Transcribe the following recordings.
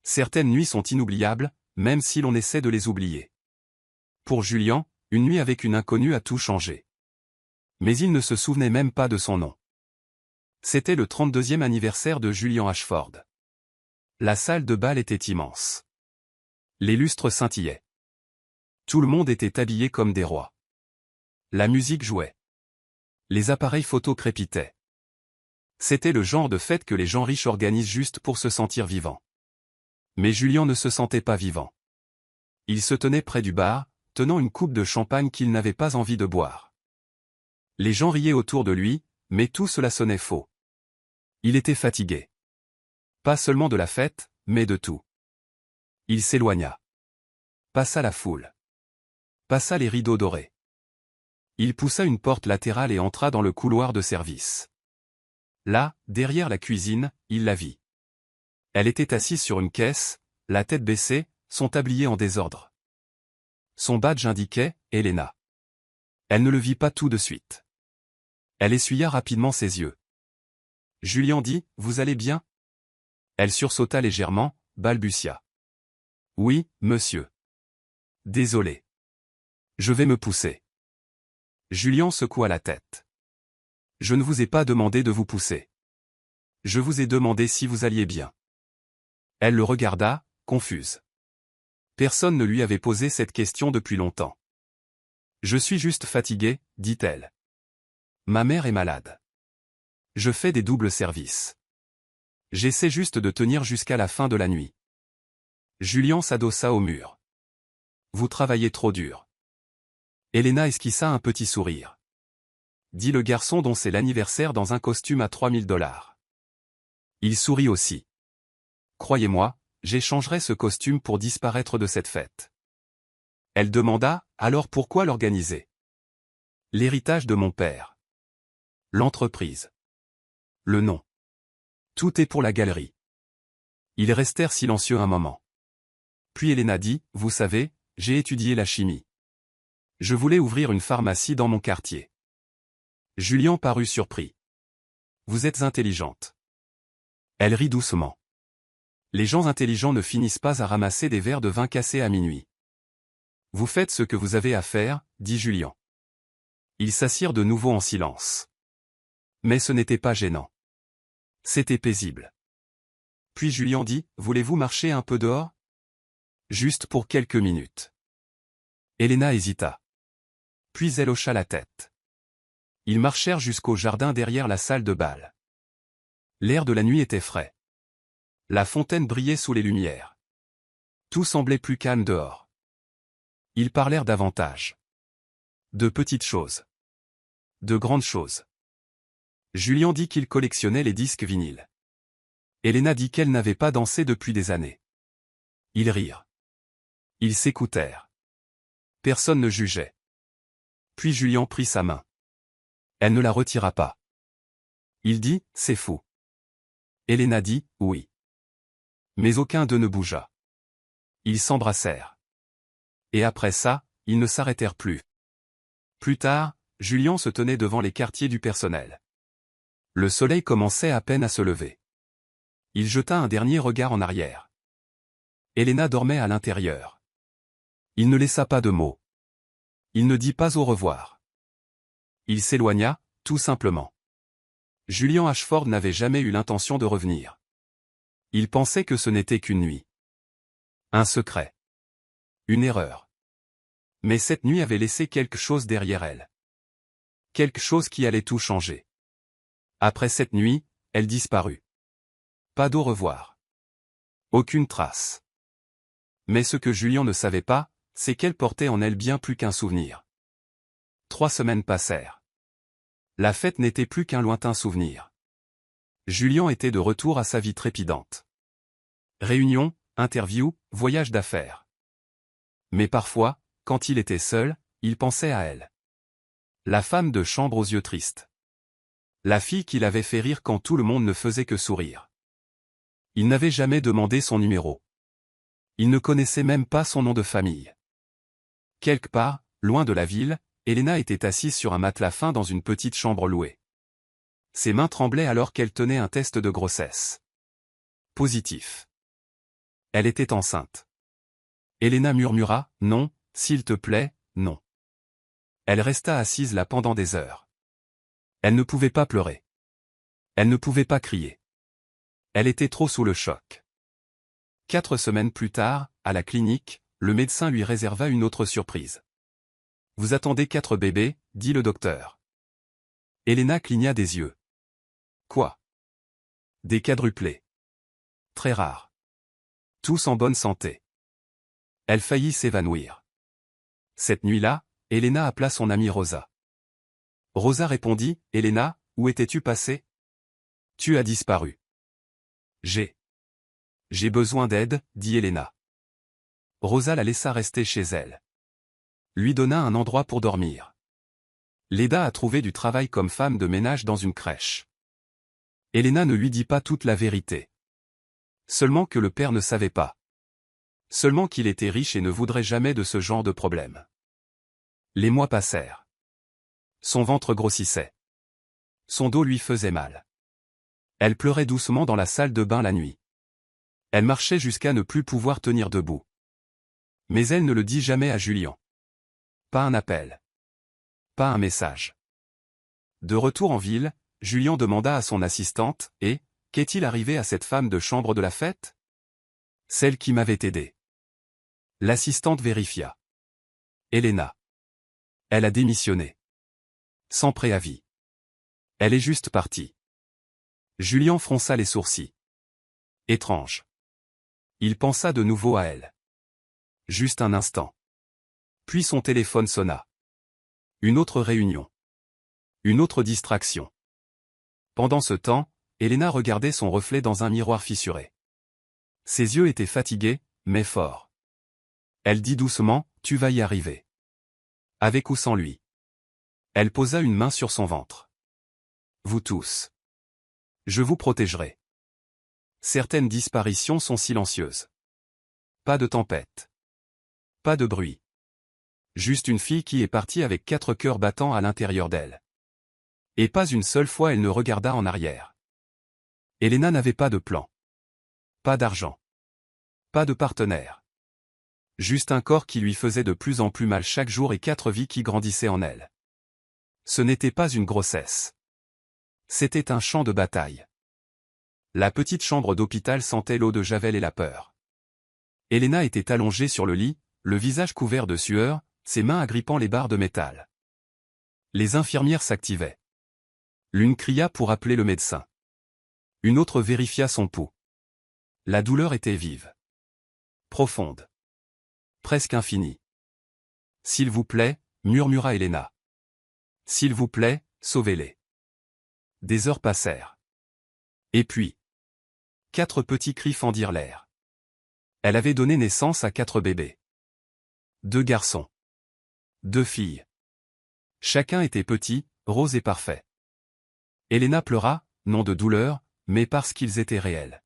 Certaines nuits sont inoubliables, même si l'on essaie de les oublier. Pour Julian, une nuit avec une inconnue a tout changé. Mais il ne se souvenait même pas de son nom. C'était le 32e anniversaire de Julian Ashford. La salle de bal était immense. Les lustres scintillaient. Tout le monde était habillé comme des rois. La musique jouait. Les appareils photo crépitaient. C'était le genre de fête que les gens riches organisent juste pour se sentir vivants. Mais Julian ne se sentait pas vivant. Il se tenait près du bar, tenant une coupe de champagne qu'il n'avait pas envie de boire. Les gens riaient autour de lui, mais tout cela sonnait faux. Il était fatigué. Pas seulement de la fête, mais de tout. Il s'éloigna. Passa la foule. Passa les rideaux dorés. Il poussa une porte latérale et entra dans le couloir de service. Là, derrière la cuisine, il la vit. Elle était assise sur une caisse, la tête baissée, son tablier en désordre. Son badge indiquait « Elena ». Elle ne le vit pas tout de suite. Elle essuya rapidement ses yeux. Julian dit « Vous allez bien ?» Elle sursauta légèrement, balbutia. « Oui, monsieur. »« Désolé. Je vais me pousser. » Julian secoua la tête. « Je ne vous ai pas demandé de vous pousser. Je vous ai demandé si vous alliez bien. » Elle le regarda, confuse. Personne ne lui avait posé cette question depuis longtemps. « Je suis juste fatiguée, dit-elle. Ma mère est malade. Je fais des doubles services. J'essaie juste de tenir jusqu'à la fin de la nuit. » Julian s'adossa au mur. « Vous travaillez trop dur. » Elena esquissa un petit sourire. Dit le garçon dont c'est l'anniversaire dans un costume à $3000. Il sourit aussi. Croyez-moi, j'échangerai ce costume pour disparaître de cette fête. Elle demanda, alors pourquoi l'organiser? L'héritage de mon père. L'entreprise. Le nom. Tout est pour la galerie. Ils restèrent silencieux un moment. Puis Elena dit, vous savez, j'ai étudié la chimie. Je voulais ouvrir une pharmacie dans mon quartier. Julian parut surpris. Vous êtes intelligente. Elle rit doucement. Les gens intelligents ne finissent pas à ramasser des verres de vin cassés à minuit. Vous faites ce que vous avez à faire, dit Julian. Ils s'assirent de nouveau en silence. Mais ce n'était pas gênant. C'était paisible. Puis Julian dit, voulez-vous marcher un peu dehors? Juste pour quelques minutes. Elena hésita. Puis elle hocha la tête. Ils marchèrent jusqu'au jardin derrière la salle de bal. L'air de la nuit était frais. La fontaine brillait sous les lumières. Tout semblait plus calme dehors. Ils parlèrent davantage. De petites choses. De grandes choses. Julian dit qu'il collectionnait les disques vinyles. Elena dit qu'elle n'avait pas dansé depuis des années. Ils rirent. Ils s'écoutèrent. Personne ne jugeait. Puis Julian prit sa main. Elle ne la retira pas. Il dit, c'est fou. Elena dit, oui. Mais aucun d'eux ne bougea. Ils s'embrassèrent. Et après ça, ils ne s'arrêtèrent plus. Plus tard, Julian se tenait devant les quartiers du personnel. Le soleil commençait à peine à se lever. Il jeta un dernier regard en arrière. Elena dormait à l'intérieur. Il ne laissa pas de mots. Il ne dit pas au revoir. Il s'éloigna, tout simplement. Julian Ashford n'avait jamais eu l'intention de revenir. Il pensait que ce n'était qu'une nuit. Un secret. Une erreur. Mais cette nuit avait laissé quelque chose derrière elle. Quelque chose qui allait tout changer. Après cette nuit, elle disparut. Pas d'au revoir. Aucune trace. Mais ce que Julian ne savait pas, c'est qu'elle portait en elle bien plus qu'un souvenir. 3 semaines passèrent. La fête n'était plus qu'un lointain souvenir. Julian était de retour à sa vie trépidante. Réunions, interviews, voyages d'affaires. Mais parfois, quand il était seul, il pensait à elle. La femme de chambre aux yeux tristes. La fille qui l'avait fait rire quand tout le monde ne faisait que sourire. Il n'avait jamais demandé son numéro. Il ne connaissait même pas son nom de famille. Quelque part, loin de la ville, Elena était assise sur un matelas fin dans une petite chambre louée. Ses mains tremblaient alors qu'elle tenait un test de grossesse. Positif. Elle était enceinte. Elena murmura, « Non, s'il te plaît, non. » Elle resta assise là pendant des heures. Elle ne pouvait pas pleurer. Elle ne pouvait pas crier. Elle était trop sous le choc. 4 semaines plus tard, à la clinique, le médecin lui réserva une autre surprise. « Vous attendez 4 bébés, » dit le docteur. Elena cligna des yeux. « Quoi ? Des quadruplés. Très rares. Tous en bonne santé. » Elle faillit s'évanouir. Cette nuit-là, Elena appela son amie Rosa. Rosa répondit, « Elena, où étais-tu passée ? Tu as disparu. » J'ai besoin d'aide, dit Elena. Rosa la laissa rester chez elle. Lui donna un endroit pour dormir. Leda a trouvé du travail comme femme de ménage dans une crèche. Elena ne lui dit pas toute la vérité. Seulement que le père ne savait pas. Seulement qu'il était riche et ne voudrait jamais de ce genre de problème. Les mois passèrent. Son ventre grossissait. Son dos lui faisait mal. Elle pleurait doucement dans la salle de bain la nuit. Elle marchait jusqu'à ne plus pouvoir tenir debout. Mais elle ne le dit jamais à Julien. Pas un appel. Pas un message. De retour en ville, Julien demanda à son assistante, « Et, qu'est-il arrivé à cette femme de chambre de la fête ? Celle qui m'avait aidé. » L'assistante vérifia. Elena. Elle a démissionné. Sans préavis. Elle est juste partie. Julien fronça les sourcils. Étrange. Il pensa de nouveau à elle. Juste un instant. Puis son téléphone sonna. Une autre réunion. Une autre distraction. Pendant ce temps, Elena regardait son reflet dans un miroir fissuré. Ses yeux étaient fatigués, mais forts. Elle dit doucement, « Tu vas y arriver. » Avec ou sans lui. Elle posa une main sur son ventre. « Vous tous. Je vous protégerai. » Certaines disparitions sont silencieuses. Pas de tempête. Pas de bruit. Juste une fille qui est partie avec 4 cœurs battant à l'intérieur d'elle. Et pas une seule fois elle ne regarda en arrière. Elena n'avait pas de plan. Pas d'argent. Pas de partenaire. Juste un corps qui lui faisait de plus en plus mal chaque jour et 4 vies qui grandissaient en elle. Ce n'était pas une grossesse. C'était un champ de bataille. La petite chambre d'hôpital sentait l'eau de javel et la peur. Elena était allongée sur le lit, le visage couvert de sueur, ses mains agrippant les barres de métal. Les infirmières s'activaient. L'une cria pour appeler le médecin. Une autre vérifia son pouls. La douleur était vive. Profonde. Presque infinie. « S'il vous plaît, » murmura Elena. « S'il vous plaît, sauvez-les. » Des heures passèrent. Et puis, 4 petits cris fendirent l'air. Elle avait donné naissance à 4 bébés. 2 garçons. 2 filles. Chacun était petit, rose et parfait. Elena pleura, non de douleur, mais parce qu'ils étaient réels.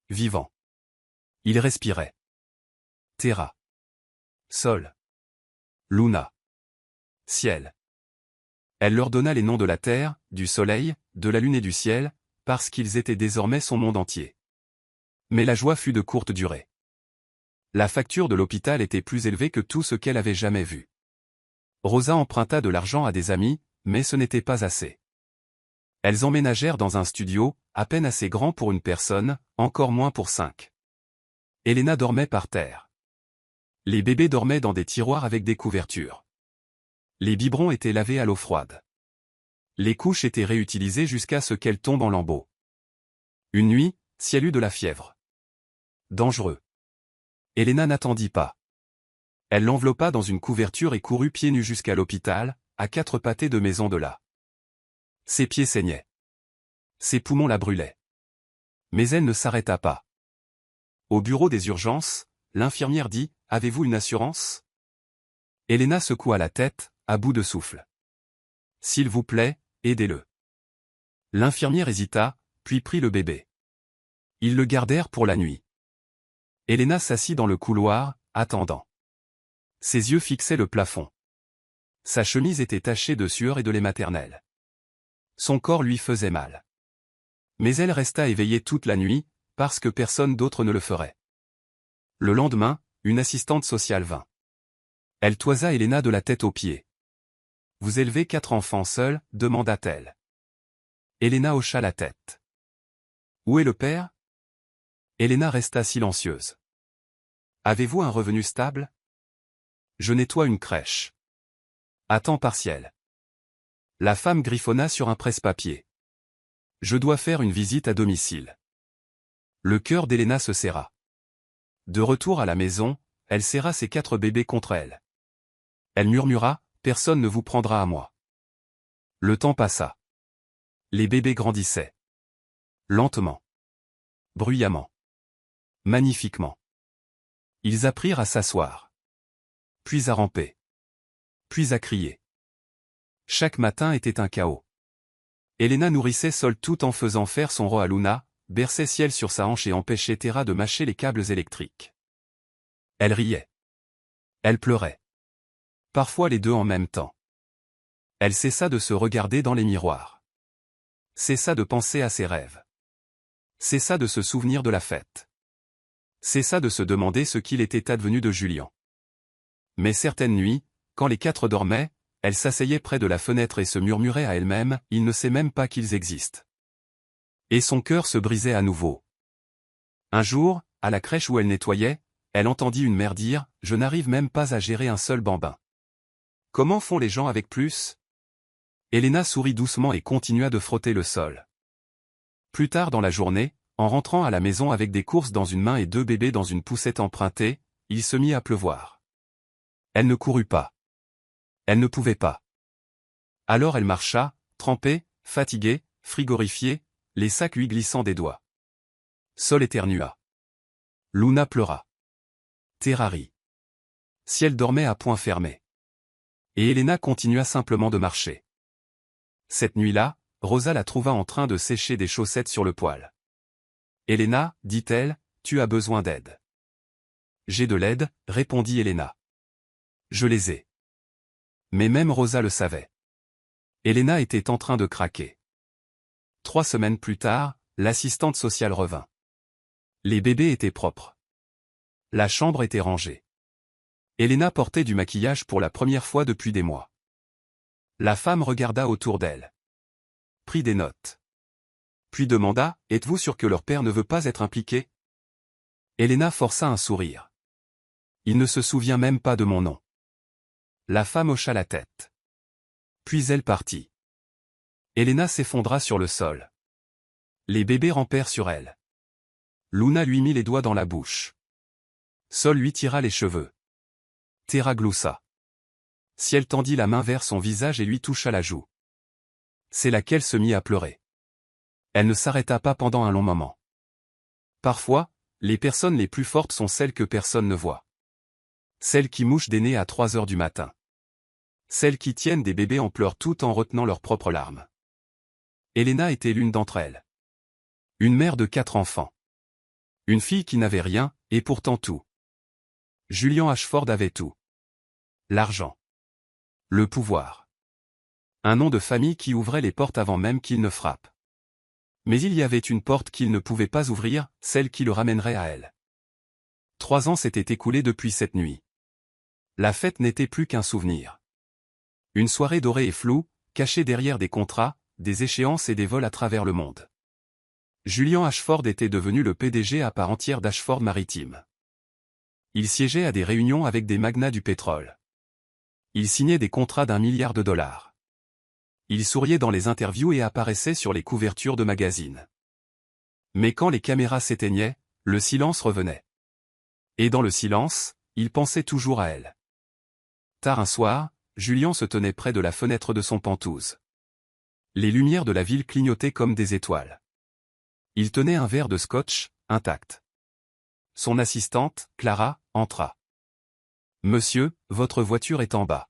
Vivants. Ils respiraient. Terra. Sol. Luna. Ciel. Elle leur donna les noms de la terre, du soleil, de la lune et du ciel, parce qu'ils étaient désormais son monde entier. Mais la joie fut de courte durée. La facture de l'hôpital était plus élevée que tout ce qu'elle avait jamais vu. Rosa emprunta de l'argent à des amis, mais ce n'était pas assez. Elles emménagèrent dans un studio, à peine assez grand pour une personne, encore moins pour 5. Elena dormait par terre. Les bébés dormaient dans des tiroirs avec des couvertures. Les biberons étaient lavés à l'eau froide. Les couches étaient réutilisées jusqu'à ce qu'elles tombent en lambeaux. Une nuit, Ciel eut de la fièvre. Dangereux. Elena n'attendit pas. Elle l'enveloppa dans une couverture et courut pieds nus jusqu'à l'hôpital, à 4 pâtés de maison de là. Ses pieds saignaient. Ses poumons la brûlaient. Mais elle ne s'arrêta pas. Au bureau des urgences, l'infirmière dit, « Avez-vous une assurance ?» Elena secoua la tête, à bout de souffle. « S'il vous plaît, aidez-le. » L'infirmière hésita, puis prit le bébé. Ils le gardèrent pour la nuit. Elena s'assit dans le couloir, attendant. Ses yeux fixaient le plafond. Sa chemise était tachée de sueur et de lait maternel. Son corps lui faisait mal. Mais elle resta éveillée toute la nuit, parce que personne d'autre ne le ferait. Le lendemain, une assistante sociale vint. Elle toisa Elena de la tête aux pieds. « Vous élevez 4 enfants seuls ?» demanda-t-elle. Elena hocha la tête. « Où est le père ?» Elena resta silencieuse. « Avez-vous un revenu stable ?»« Je nettoie une crèche. À temps partiel. » La femme griffonna sur un presse-papier. « Je dois faire une visite à domicile. » Le cœur d'Elena se serra. De retour à la maison, elle serra ses 4 bébés contre elle. Elle murmura, « Personne ne vous prendra à moi. » Le temps passa. Les bébés grandissaient. Lentement. Bruyamment. Magnifiquement. Ils apprirent à s'asseoir. Puis à ramper. Puis à crier. Chaque matin était un chaos. Elena nourrissait seule tout en faisant faire son roi à Luna, berçait Ciel sur sa hanche et empêchait Terra de mâcher les câbles électriques. Elle riait. Elle pleurait. Parfois les deux en même temps. Elle cessa de se regarder dans les miroirs. Cessa de penser à ses rêves. Cessa de se souvenir de la fête. Cessa de se demander ce qu'il était advenu de Julien. Mais certaines nuits, quand les 4 dormaient, elle s'asseyait près de la fenêtre et se murmurait à elle-même, « Il ne sait même pas qu'ils existent. » Et son cœur se brisait à nouveau. Un jour, à la crèche où elle nettoyait, elle entendit une mère dire, « Je n'arrive même pas à gérer un seul bambin. Comment font les gens avec plus ?» Elena sourit doucement et continua de frotter le sol. Plus tard dans la journée, en rentrant à la maison avec des courses dans une main et 2 bébés dans une poussette empruntée, il se mit à pleuvoir. Elle ne courut pas. Elle ne pouvait pas. Alors elle marcha, trempée, fatiguée, frigorifiée, les sacs lui glissant des doigts. Sol éternua. Luna pleura. Terra rit. Ciel dormait à poings fermés. Et Elena continua simplement de marcher. Cette nuit-là, Rosa la trouva en train de sécher des chaussettes sur le poêle. « Elena, dit-elle, tu as besoin d'aide. »« J'ai de l'aide, répondit Elena. Je les ai. » Mais même Rosa le savait. Elena était en train de craquer. 3 semaines plus tard, l'assistante sociale revint. Les bébés étaient propres. La chambre était rangée. Elena portait du maquillage pour la première fois depuis des mois. La femme regarda autour d'elle. Prit des notes. Puis demanda, « Êtes-vous sûr que leur père ne veut pas être impliqué ?» Elena força un sourire. « Il ne se souvient même pas de mon nom. » La femme hocha la tête. Puis elle partit. Elena s'effondra sur le sol. Les bébés rampèrent sur elle. Luna lui mit les doigts dans la bouche. Sol lui tira les cheveux. Terra gloussa. Ciel tendit la main vers son visage et lui toucha la joue. C'est là qu'elle se mit à pleurer. Elle ne s'arrêta pas pendant un long moment. Parfois, les personnes les plus fortes sont celles que personne ne voit. Celles qui mouchent des nez à 3 heures du matin. Celles qui tiennent des bébés en pleurs tout en retenant leurs propres larmes. Elena était l'une d'entre elles. Une mère de 4 enfants. Une fille qui n'avait rien, et pourtant tout. Julian Ashford avait tout. L'argent. Le pouvoir. Un nom de famille qui ouvrait les portes avant même qu'il ne frappe. Mais il y avait une porte qu'il ne pouvait pas ouvrir, celle qui le ramènerait à elle. 3 ans s'étaient écoulés depuis cette nuit. La fête n'était plus qu'un souvenir. Une soirée dorée et floue, cachée derrière des contrats, des échéances et des vols à travers le monde. Julian Ashford était devenu le PDG à part entière d'Ashford Maritime. Il siégeait à des réunions avec des magnats du pétrole. Il signait des contrats d'1 milliard de dollars. Il souriait dans les interviews et apparaissait sur les couvertures de magazines. Mais quand les caméras s'éteignaient, le silence revenait. Et dans le silence, il pensait toujours à elle. Tard un soir, Julian se tenait près de la fenêtre de son penthouse. Les lumières de la ville clignotaient comme des étoiles. Il tenait un verre de scotch, intact. Son assistante, Clara, entra. « Monsieur, votre voiture est en bas.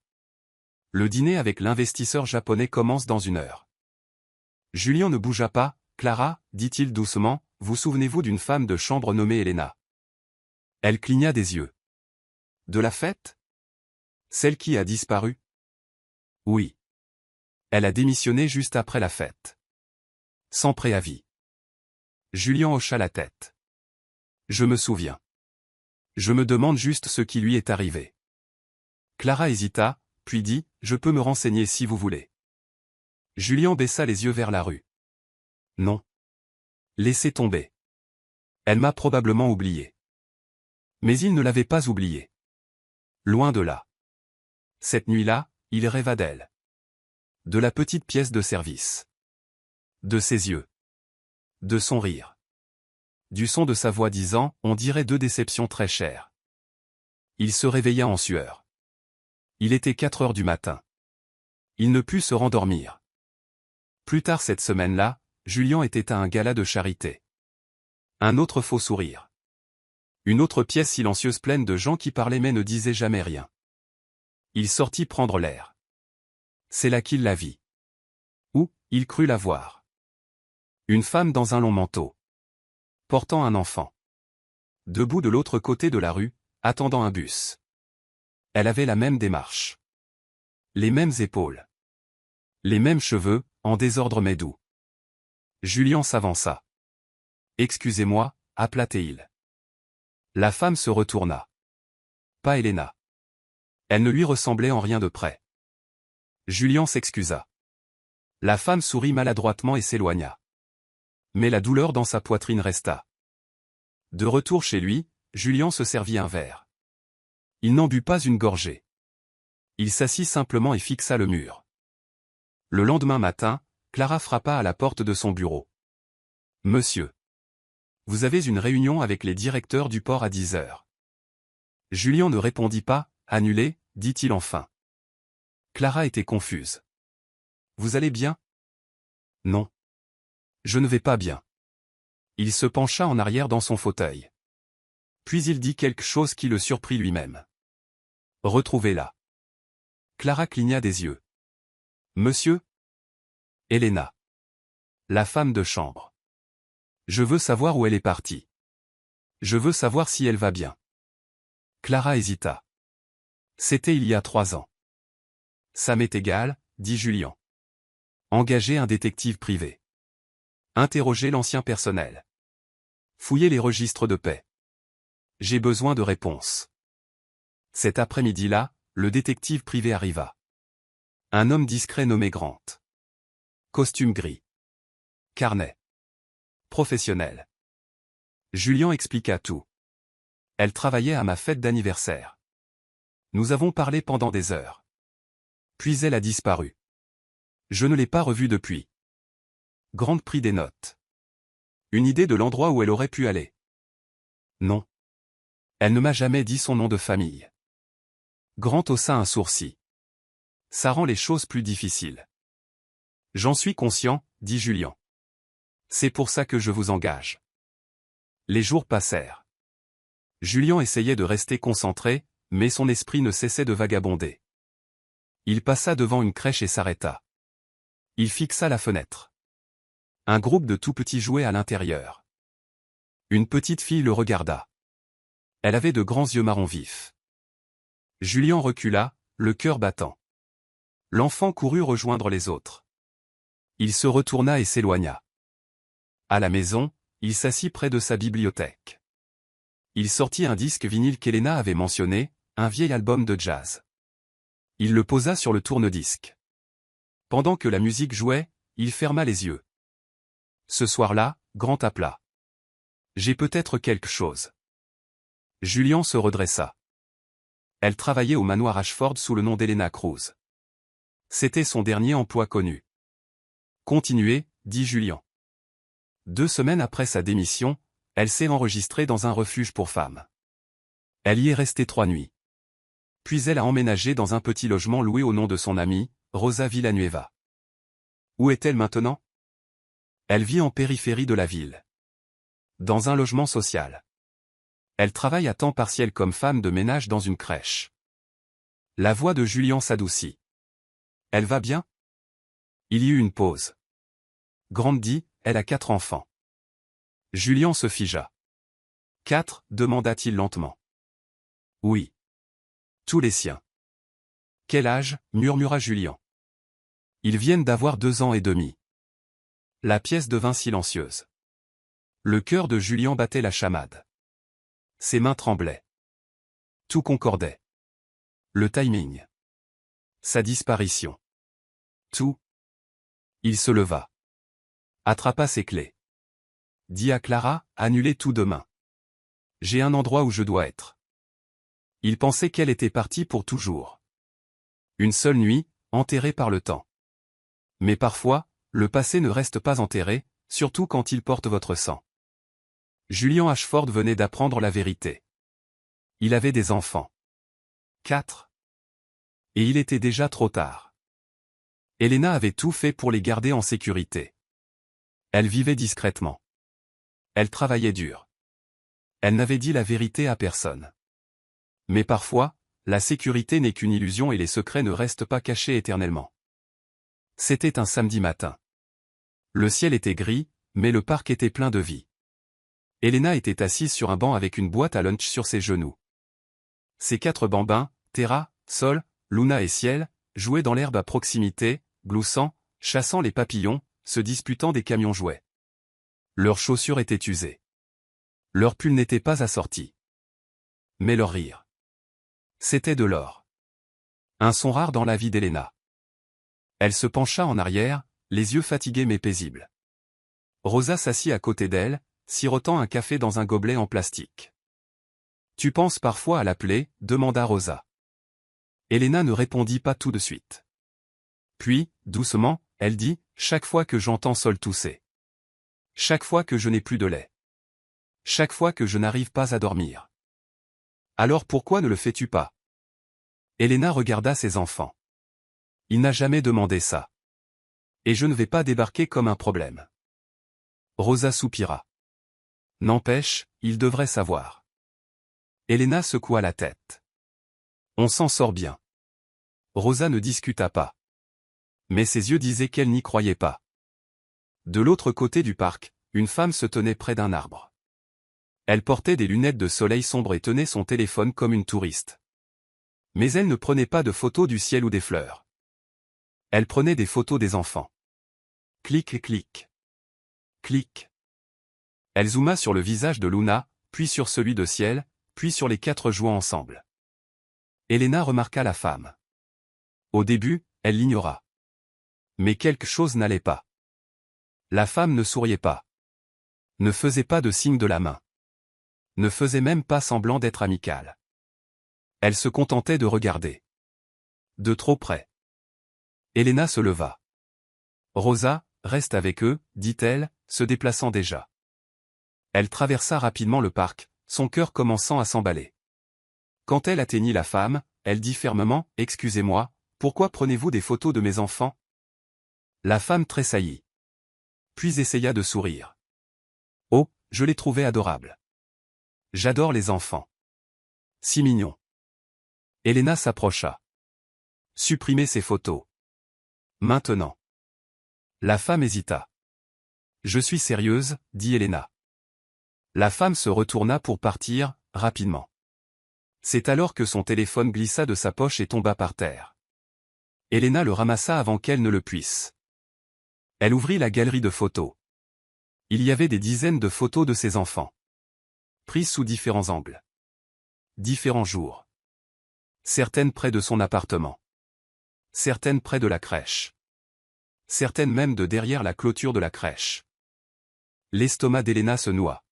Le dîner avec l'investisseur japonais commence dans 1 heure. » Julian ne bougea pas. « Clara, dit-il doucement, vous souvenez-vous d'une femme de chambre nommée Elena ?» Elle cligna des yeux. « De la fête ? Celle qui a disparu ? » Oui. Elle a démissionné juste après la fête. Sans préavis. Julian hocha la tête. « Je me souviens. Je me demande juste ce qui lui est arrivé. Clara hésita, puis dit, je peux me renseigner si vous voulez. Julien baissa les yeux vers la rue. Non. Laissez tomber. Elle m'a probablement oublié. Mais il ne l'avait pas oublié. Loin de là. Cette nuit-là, il rêva d'elle. De la petite pièce de service. De ses yeux. De son rire. Du son de sa voix disant, on dirait 2 déceptions très chères. Il se réveilla en sueur. Il était 4 heures du matin. Il ne put se rendormir. Plus tard cette semaine-là, Julien était à un gala de charité. Un autre faux sourire. Une autre pièce silencieuse pleine de gens qui parlaient mais ne disaient jamais rien. Il sortit prendre l'air. C'est là qu'il la vit. Ou, il crut la voir. Une femme dans un long manteau. Portant un enfant. Debout de l'autre côté de la rue, attendant un bus. Elle avait la même démarche. Les mêmes épaules. Les mêmes cheveux, en désordre mais doux. Julien s'avança. « Excusez-moi » appela-t-il. La femme se retourna. Pas Helena. Elle ne lui ressemblait en rien de près. Julien s'excusa. La femme sourit maladroitement et s'éloigna. Mais la douleur dans sa poitrine resta. De retour chez lui, Julien se servit un verre. Il n'en but pas une gorgée. Il s'assit simplement et fixa le mur. Le lendemain matin, Clara frappa à la porte de son bureau. « Monsieur. Vous avez une réunion avec les directeurs du port à 10 heures. » Julien ne répondit pas, « Annulé » dit-il enfin. Clara était confuse. « Vous allez bien ?»« Non. Je ne vais pas bien. » Il se pencha en arrière dans son fauteuil. Puis il dit quelque chose qui le surprit lui-même. « Retrouvez-la. » Clara cligna des yeux. « Monsieur ?» Helena. La femme de chambre. « Je veux savoir où elle est partie. Je veux savoir si elle va bien. » Clara hésita. « C'était il y a 3 ans. »« Ça m'est égal, » dit Julien. « Engagez un détective privé. Interrogez l'ancien personnel. Fouillez les registres de paix. J'ai besoin de réponses. » Cet après-midi-là, le détective privé arriva. Un homme discret nommé Grant. Costume gris. Carnet. Professionnel. Julien expliqua tout. Elle travaillait à ma fête d'anniversaire. Nous avons parlé pendant des heures. Puis elle a disparu. Je ne l'ai pas revue depuis. Grant prit des notes. Une idée de l'endroit où elle aurait pu aller? Non. Elle ne m'a jamais dit son nom de famille. Grant haussa un sourcil. Ça rend les choses plus difficiles. J'en suis conscient, dit Julien. C'est pour ça que je vous engage. Les jours passèrent. Julien essayait de rester concentré, mais son esprit ne cessait de vagabonder. Il passa devant une crèche et s'arrêta. Il fixa la fenêtre. Un groupe de tout petits jouait à l'intérieur. Une petite fille le regarda. Elle avait de grands yeux marron vifs. Julien recula, le cœur battant. L'enfant courut rejoindre les autres. Il se retourna et s'éloigna. À la maison, il s'assit près de sa bibliothèque. Il sortit un disque vinyle qu'Helena avait mentionné, un vieil album de jazz. Il le posa sur le tourne-disque. Pendant que la musique jouait, il ferma les yeux. Ce soir-là, Grant appela. « J'ai peut-être quelque chose. » Julien se redressa. Elle travaillait au manoir Ashford sous le nom d'Helena Cruz. C'était son dernier emploi connu. « Continuez, » dit Julien. 2 semaines après sa démission, elle s'est enregistrée dans un refuge pour femmes. Elle y est restée 3 nuits. Puis elle a emménagé dans un petit logement loué au nom de son amie, Rosa Villanueva. Où est-elle maintenant? Elle vit en périphérie de la ville. Dans un logement social. Elle travaille à temps partiel comme femme de ménage dans une crèche. La voix de Julien s'adoucit. Elle va bien? Il y eut une pause. Grant dit, elle a 4 enfants. Julien se figea. 4, demanda-t-il lentement. Oui. Tous les siens. Quel âge, murmura Julien. Ils viennent d'avoir 2 ans et demi. La pièce devint silencieuse. Le cœur de Julien battait la chamade. Ses mains tremblaient. Tout concordait. Le timing. Sa disparition. Tout. Il se leva. Attrapa ses clés. Dit à Clara, annulez tout demain. J'ai un endroit où je dois être. Il pensait qu'elle était partie pour toujours. Une seule nuit, enterrée par le temps. Mais parfois, le passé ne reste pas enterré, surtout quand il porte votre sang. Julian Ashford venait d'apprendre la vérité. Il avait des enfants. 4. Et il était déjà trop tard. Elena avait tout fait pour les garder en sécurité. Elle vivait discrètement. Elle travaillait dur. Elle n'avait dit la vérité à personne. Mais parfois, la sécurité n'est qu'une illusion et les secrets ne restent pas cachés éternellement. C'était un samedi matin. Le ciel était gris, mais le parc était plein de vie. Elena était assise sur un banc avec une boîte à lunch sur ses genoux. Ses 4 bambins, Terra, Sol, Luna et Ciel, jouaient dans l'herbe à proximité, gloussant, chassant les papillons, se disputant des camions jouets. Leurs chaussures étaient usées. Leur pull n'était pas assorti. Mais leur rire. C'était de l'or. Un son rare dans la vie d'Elena. Elle se pencha en arrière, les yeux fatigués mais paisibles. Rosa s'assit à côté d'elle, sirotant un café dans un gobelet en plastique. « Tu penses parfois à l'appeler » demanda Rosa. Elena ne répondit pas tout de suite. Puis, doucement, elle dit, « Chaque fois que j'entends Sol tousser. Chaque fois que je n'ai plus de lait. Chaque fois que je n'arrive pas à dormir. Alors pourquoi ne le fais-tu pas » Elena regarda ses enfants. Il n'a jamais demandé ça. Et je ne vais pas débarquer comme un problème. Rosa soupira. N'empêche, il devrait savoir. Elena secoua la tête. On s'en sort bien. Rosa ne discuta pas. Mais ses yeux disaient qu'elle n'y croyait pas. De l'autre côté du parc, une femme se tenait près d'un arbre. Elle portait des lunettes de soleil sombre et tenait son téléphone comme une touriste. Mais elle ne prenait pas de photos du ciel ou des fleurs. Elle prenait des photos des enfants. Clic et clic. Clic. Elle zooma sur le visage de Luna, puis sur celui de Ciel, puis sur les 4 jouant ensemble. Elena remarqua la femme. Au début, elle l'ignora. Mais quelque chose n'allait pas. La femme ne souriait pas. Ne faisait pas de signe de la main. Ne faisait même pas semblant d'être amicale. Elle se contentait de regarder. De trop près. Elena se leva. Rosa, reste avec eux, dit-elle, se déplaçant déjà. Elle traversa rapidement le parc, son cœur commençant à s'emballer. Quand elle atteignit la femme, elle dit fermement, « Excusez-moi, pourquoi prenez-vous des photos de mes enfants ?» La femme tressaillit. Puis essaya de sourire. « Oh, je les trouvais adorables. J'adore les enfants. Si mignons. » Elena s'approcha. « Supprimez ces photos. Maintenant. » La femme hésita. « Je suis sérieuse, » dit Elena. La femme se retourna pour partir, rapidement. C'est alors que son téléphone glissa de sa poche et tomba par terre. Elena le ramassa avant qu'elle ne le puisse. Elle ouvrit la galerie de photos. Il y avait des dizaines de photos de ses enfants. Prises sous différents angles. Différents jours. Certaines près de son appartement. Certaines près de la crèche. Certaines même de derrière la clôture de la crèche. L'estomac d'Elena se noua.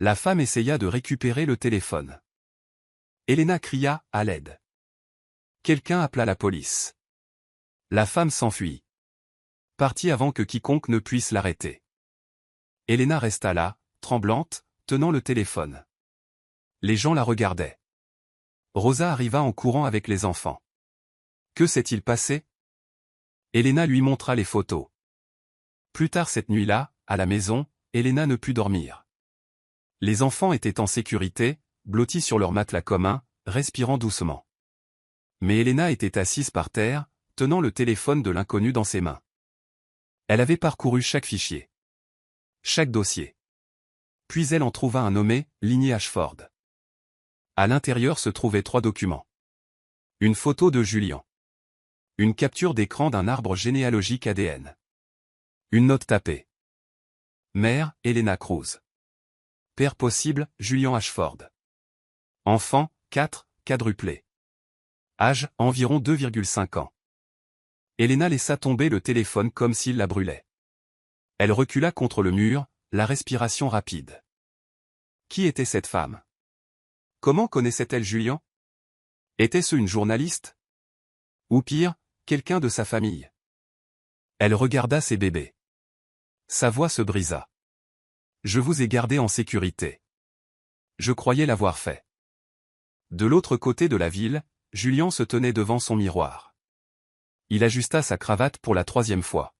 La femme essaya de récupérer le téléphone. Elena cria, à l'aide. Quelqu'un appela la police. La femme s'enfuit. Partit avant que quiconque ne puisse l'arrêter. Elena resta là, tremblante, tenant le téléphone. Les gens la regardaient. Rosa arriva en courant avec les enfants. Que s'est-il passé? Elena lui montra les photos. Plus tard cette nuit-là, à la maison, Elena ne put dormir. Les enfants étaient en sécurité, blottis sur leur matelas commun, respirant doucement. Mais Elena était assise par terre, tenant le téléphone de l'inconnu dans ses mains. Elle avait parcouru chaque fichier. Chaque dossier. Puis elle en trouva un nommé, Ligné Ashford. À l'intérieur se trouvaient 3 documents. Une photo de Julian. Une capture d'écran d'un arbre généalogique ADN. Une note tapée. Mère, Elena Cruz. Père possible, Julian Ashford. Enfant, 4, quadruplé. Âge, environ 2,5 ans. Elena laissa tomber le téléphone comme s'il la brûlait. Elle recula contre le mur, la respiration rapide. Qui était cette femme? Comment connaissait-elle Julien? Était-ce une journaliste? Ou pire, quelqu'un de sa famille? Elle regarda ses bébés. Sa voix se brisa. Je vous ai gardé en sécurité. Je croyais l'avoir fait. De l'autre côté de la ville, Julien se tenait devant son miroir. Il ajusta sa cravate pour la 3e fois.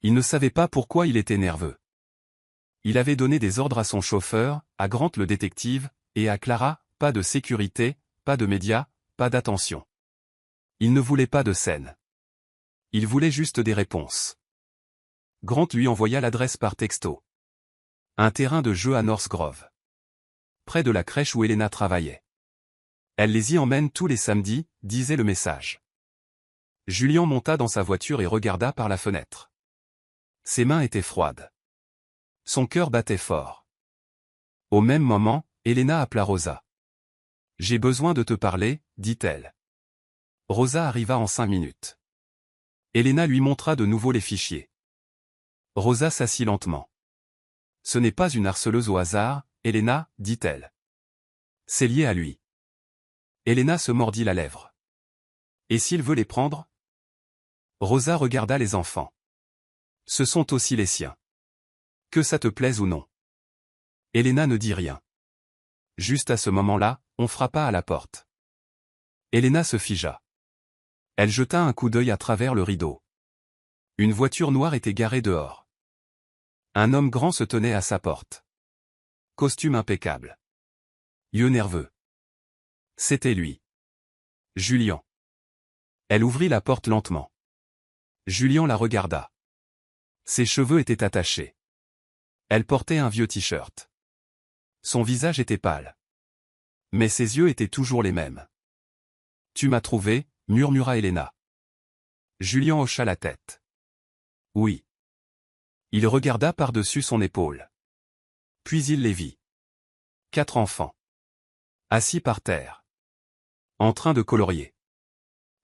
Il ne savait pas pourquoi il était nerveux. Il avait donné des ordres à son chauffeur, à Grant le détective, et à Clara, pas de sécurité, pas de médias, pas d'attention. Il ne voulait pas de scène. Il voulait juste des réponses. Grant lui envoya l'adresse par texto. Un terrain de jeu à North Grove. Près de la crèche où Elena travaillait. Elle les y emmène tous les samedis, disait le message. Julien monta dans sa voiture et regarda par la fenêtre. Ses mains étaient froides. Son cœur battait fort. Au même moment, Elena appela Rosa. « J'ai besoin de te parler, dit-elle. Rosa arriva en 5 minutes. Elena lui montra de nouveau les fichiers. Rosa s'assit lentement. « Ce n'est pas une harceleuse au hasard, Elena, dit-elle. C'est lié à lui. » Elena se mordit la lèvre. « Et s'il veut les prendre ?» Rosa regarda les enfants. « Ce sont aussi les siens. Que ça te plaise ou non. » Elena ne dit rien. Juste à ce moment-là, on frappa à la porte. Elena se figea. Elle jeta un coup d'œil à travers le rideau. Une voiture noire était garée dehors. Un homme grand se tenait à sa porte. Costume impeccable. Yeux nerveux. C'était lui. Julien. Elle ouvrit la porte lentement. Julien la regarda. Ses cheveux étaient attachés. Elle portait un vieux t-shirt. Son visage était pâle. Mais ses yeux étaient toujours les mêmes. « Tu m'as trouvé » murmura Elena. Julien hocha la tête. « Oui. » Il regarda par-dessus son épaule. Puis il les vit. 4 enfants. Assis par terre. En train de colorier.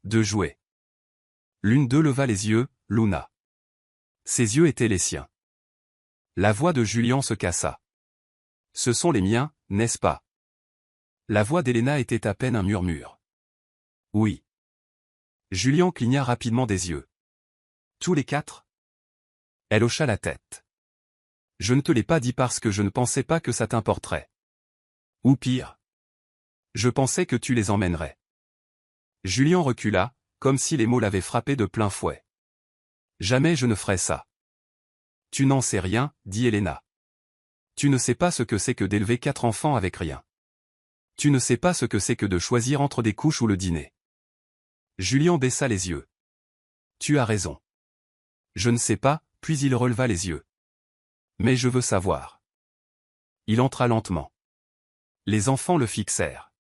De jouer. L'une d'eux leva les yeux, Luna. Ses yeux étaient les siens. La voix de Julien se cassa. « Ce sont les miens, n'est-ce pas ?» La voix d'Elena était à peine un murmure. « Oui. » Julien cligna rapidement des yeux. « Tous les 4 ?» Elle hocha la tête. « Je ne te l'ai pas dit parce que je ne pensais pas que ça t'importerait. Ou pire. Je pensais que tu les emmènerais. » Julien recula, comme si les mots l'avaient frappé de plein fouet. « Jamais je ne ferais ça. »« Tu n'en sais rien, » dit Elena. « Tu ne sais pas ce que c'est que d'élever 4 enfants avec rien. Tu ne sais pas ce que c'est que de choisir entre des couches ou le dîner. » Julien baissa les yeux. « Tu as raison. Je ne sais pas » puis il releva les yeux. « Mais je veux savoir. » Il entra lentement. Les enfants le fixèrent.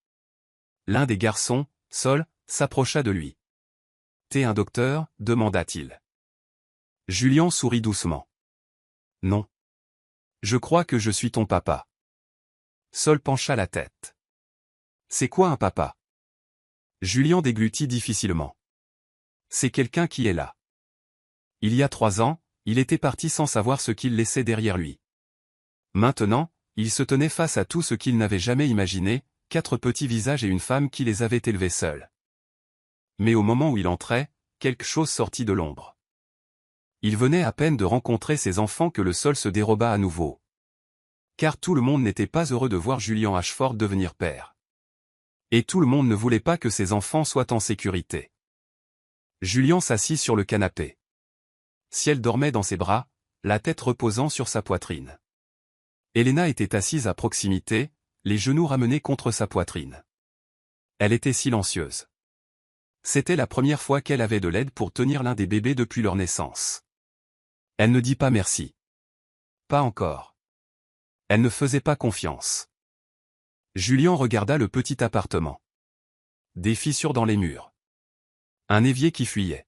L'un des garçons, Sol, s'approcha de lui. « T'es un docteur ?» demanda-t-il. Julien sourit doucement. « Non. Je crois que je suis ton papa. » Sol pencha la tête. « C'est quoi un papa ?» Julien déglutit difficilement. « C'est quelqu'un qui est là. » Il y a 3 ans, il était parti sans savoir ce qu'il laissait derrière lui. Maintenant, il se tenait face à tout ce qu'il n'avait jamais imaginé, 4 petits visages et une femme qui les avait élevés seuls. Mais au moment où il entrait, quelque chose sortit de l'ombre. Il venait à peine de rencontrer ses enfants que le sol se déroba à nouveau. Car tout le monde n'était pas heureux de voir Julian Ashford devenir père. Et tout le monde ne voulait pas que ses enfants soient en sécurité. Julien s'assit sur le canapé. Ciel dormait dans ses bras, la tête reposant sur sa poitrine. Elena était assise à proximité, les genoux ramenés contre sa poitrine. Elle était silencieuse. C'était la première fois qu'elle avait de l'aide pour tenir l'un des bébés depuis leur naissance. Elle ne dit pas merci. Pas encore. Elle ne faisait pas confiance. Julien regarda le petit appartement. Des fissures dans les murs. Un évier qui fuyait.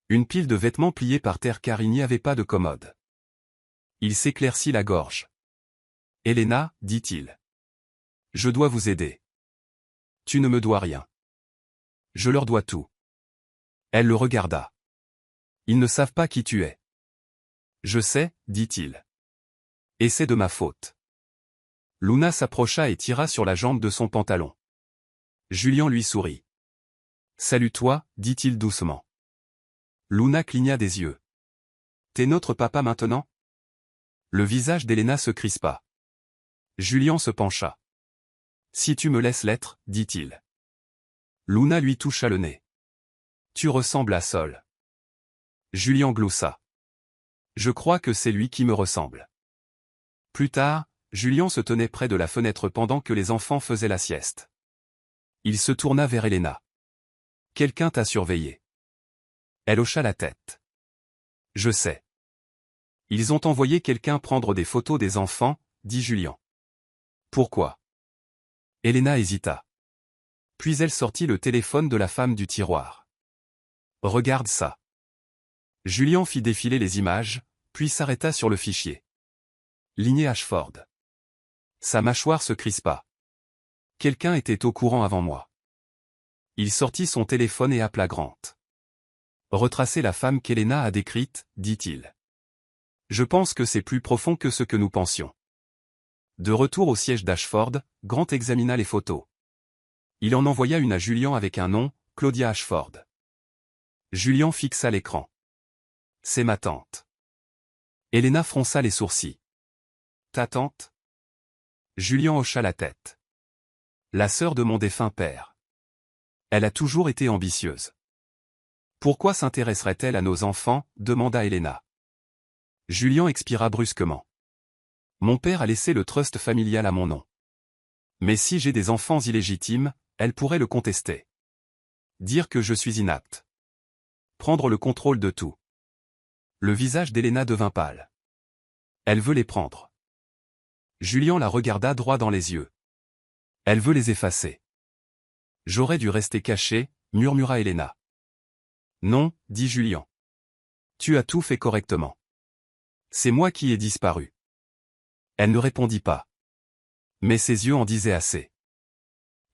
Une pile de vêtements pliés par terre car il n'y avait pas de commode. Il s'éclaircit la gorge. « Elena, dit-il. Je dois vous aider. Tu ne me dois rien. Je leur dois tout. Elle le regarda. Ils ne savent pas qui tu es. Je sais, dit-il. Et c'est de ma faute. Luna s'approcha et tira sur la jambe de son pantalon. Julian lui sourit. Salut toi, dit-il doucement. Luna cligna des yeux. T'es notre papa maintenant? Le visage d'Elena se crispa. Julian se pencha. Si tu me laisses l'être, dit-il. Luna lui toucha le nez. Tu ressembles à Sol. Julian gloussa. Je crois que c'est lui qui me ressemble. Plus tard, Julian se tenait près de la fenêtre pendant que les enfants faisaient la sieste. Il se tourna vers Elena. Quelqu'un t'a surveillé. Elle hocha la tête. Je sais. Ils ont envoyé quelqu'un prendre des photos des enfants, dit Julian. Pourquoi? Elena hésita. Puis elle sortit le téléphone de la femme du tiroir. Regarde ça. Julian fit défiler les images, puis s'arrêta sur le fichier. Ligné Ashford. Sa mâchoire se crispa. Quelqu'un était au courant avant moi. Il sortit son téléphone et appela Grant. Retracer la femme qu'Elena a décrite, dit-il. Je pense que c'est plus profond que ce que nous pensions. De retour au siège d'Ashford, Grant examina les photos. Il en envoya une à Julian avec un nom, Claudia Ashford. Julian fixa l'écran. C'est ma tante. Elena fronça les sourcils. Ta tante? Julian hocha la tête. La sœur de mon défunt père. Elle a toujours été ambitieuse. Pourquoi s'intéresserait-elle à nos enfants? Demanda Elena. Julian expira brusquement. Mon père a laissé le trust familial à mon nom. Mais si j'ai des enfants illégitimes, elle pourrait le contester. Dire que je suis inapte. Prendre le contrôle de tout. Le visage d'Elena devint pâle. Elle veut les prendre. Julian la regarda droit dans les yeux. Elle veut les effacer. J'aurais dû rester caché, murmura Elena. Non, dit Julian. Tu as tout fait correctement. C'est moi qui ai disparu. Elle ne répondit pas. Mais ses yeux en disaient assez.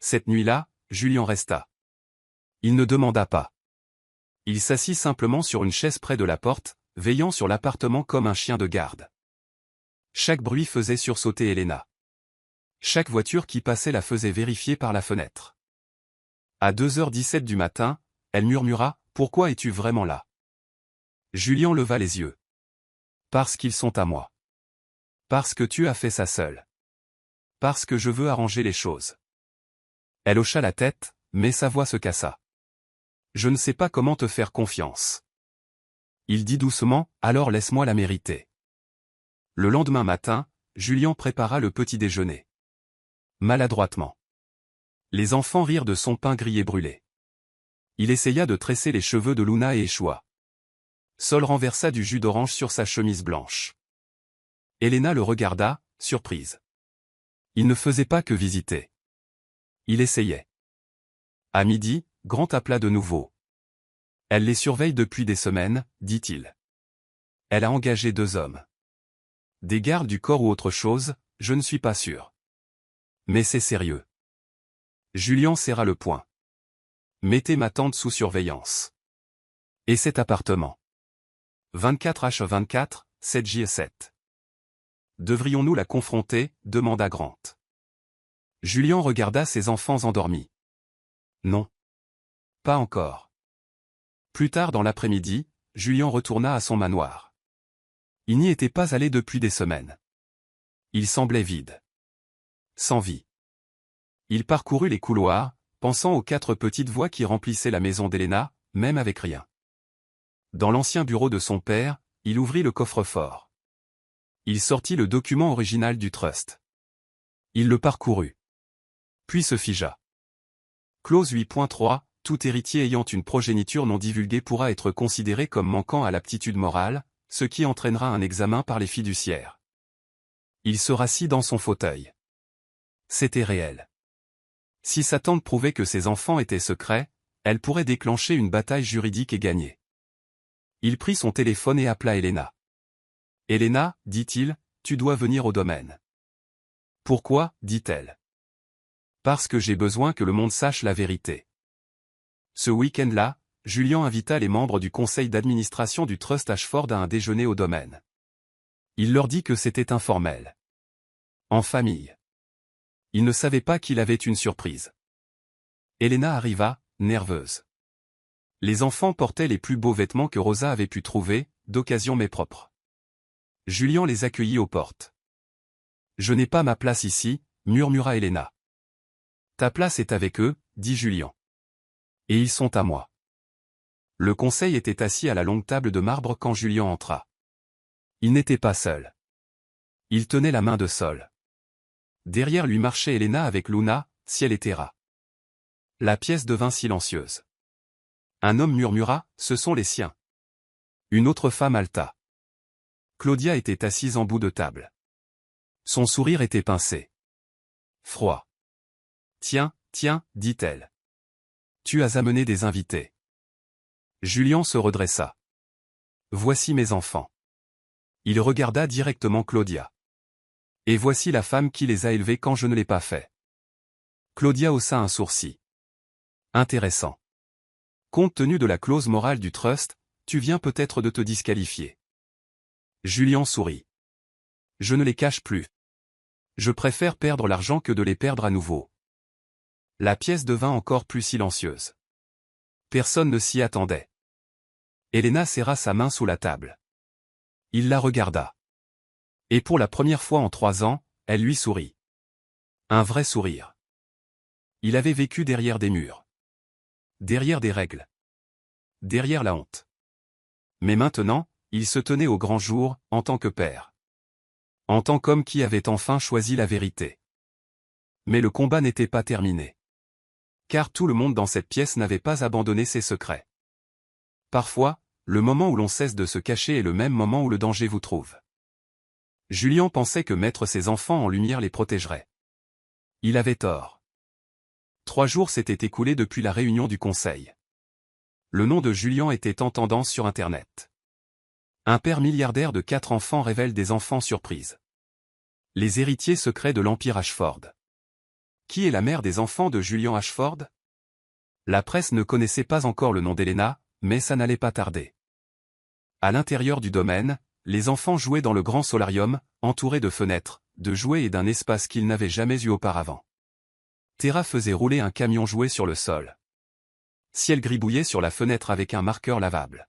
Cette nuit-là, Julian resta. Il ne demanda pas. Il s'assit simplement sur une chaise près de la porte, veillant sur l'appartement comme un chien de garde. Chaque bruit faisait sursauter Elena. Chaque voiture qui passait la faisait vérifier par la fenêtre. À 2h17 du matin, elle murmura, « Pourquoi es-tu vraiment là ?» Julian leva les yeux. « Parce qu'ils sont à moi. Parce que tu as fait ça seul. Parce que je veux arranger les choses. » Elle hocha la tête, mais sa voix se cassa. « Je ne sais pas comment te faire confiance. » Il dit doucement, « Alors laisse-moi la mériter. » Le lendemain matin, Julian prépara le petit déjeuner. Maladroitement. Les enfants rirent de son pain grillé brûlé. Il essaya de tresser les cheveux de Luna et échoua. Sol renversa du jus d'orange sur sa chemise blanche. Elena le regarda, surprise. Il ne faisait pas que visiter. Il essayait. À midi, Grant appela de nouveau. Elle les surveille depuis des semaines, dit-il. Elle a engagé 2 hommes. Des gardes du corps ou autre chose, je ne suis pas sûr. Mais c'est sérieux. Julian serra le poing. Mettez ma tante sous surveillance. Et cet appartement. 24H24, 7J7. Devrions-nous la confronter? Demanda Grant. Julian regarda ses enfants endormis. Non. Pas encore. Plus tard dans l'après-midi, Julian retourna à son manoir. Il n'y était pas allé depuis des semaines. Il semblait vide. Sans vie. Il parcourut les couloirs, pensant aux 4 petites voix qui remplissaient la maison d'Elena, même avec rien. Dans l'ancien bureau de son père, il ouvrit le coffre-fort. Il sortit le document original du trust. Il le parcourut. Puis se figea. Clause 8.3, tout héritier ayant une progéniture non divulguée pourra être considéré comme manquant à l'aptitude morale, ce qui entraînera un examen par les fiduciaires. Il se rassit dans son fauteuil. C'était réel. Si sa tante prouvait que ses enfants étaient secrets, elle pourrait déclencher une bataille juridique et gagner. Il prit son téléphone et appela Elena. « Elena, dit-il, tu dois venir au domaine. » Pourquoi, dit-elle. Parce que j'ai besoin que le monde sache la vérité. Ce week-end-là, Julian invita les membres du conseil d'administration du Trust Ashford à un déjeuner au domaine. Il leur dit que c'était informel. En famille. Il ne savait pas qu'il avait une surprise. Elena arriva, nerveuse. Les enfants portaient les plus beaux vêtements que Rosa avait pu trouver, d'occasion mais propres. Julian les accueillit aux portes. « Je n'ai pas ma place ici, » murmura Elena. « Ta place est avec eux, » dit Julian. « Et ils sont à moi. » Le conseil était assis à la longue table de marbre quand Julian entra. Il n'était pas seul. Il tenait la main de Sol. Derrière lui marchait Elena avec Luna, ciel et Terra. La pièce devint silencieuse. Un homme murmura, « Ce sont les siens. » Une autre femme haleta. Claudia était assise en bout de table. Son sourire était pincé. Froid. « Tiens, tiens, dit-elle. Tu as amené des invités. » Julian se redressa. « Voici mes enfants. » Il regarda directement Claudia. « Et voici la femme qui les a élevés quand je ne l'ai pas fait. » Claudia haussa un sourcil. « Intéressant. Compte tenu de la clause morale du trust, tu viens peut-être de te disqualifier. » Julian sourit. « Je ne les cache plus. Je préfère perdre l'argent que de les perdre à nouveau. » La pièce devint encore plus silencieuse. Personne ne s'y attendait. Elena serra sa main sous la table. Il la regarda. Et pour la première fois en 3 ans, elle lui sourit. Un vrai sourire. Il avait vécu derrière des murs. Derrière des règles. Derrière la honte. Mais maintenant, il se tenait au grand jour, en tant que père. En tant qu'homme qui avait enfin choisi la vérité. Mais le combat n'était pas terminé. Car tout le monde dans cette pièce n'avait pas abandonné ses secrets. Parfois, le moment où l'on cesse de se cacher est le même moment où le danger vous trouve. Julian pensait que mettre ses enfants en lumière les protégerait. Il avait tort. 3 jours s'étaient écoulés depuis la réunion du conseil. Le nom de Julian était en tendance sur Internet. Un père milliardaire de 4 enfants révèle des enfants surprises. Les héritiers secrets de l'Empire Ashford. Qui est la mère des enfants de Julian Ashford? La presse ne connaissait pas encore le nom d'Elena, mais ça n'allait pas tarder. À l'intérieur du domaine, les enfants jouaient dans le grand solarium, entourés de fenêtres, de jouets et d'un espace qu'ils n'avaient jamais eu auparavant. Terra faisait rouler un camion jouet sur le sol. Ciel gribouillait sur la fenêtre avec un marqueur lavable.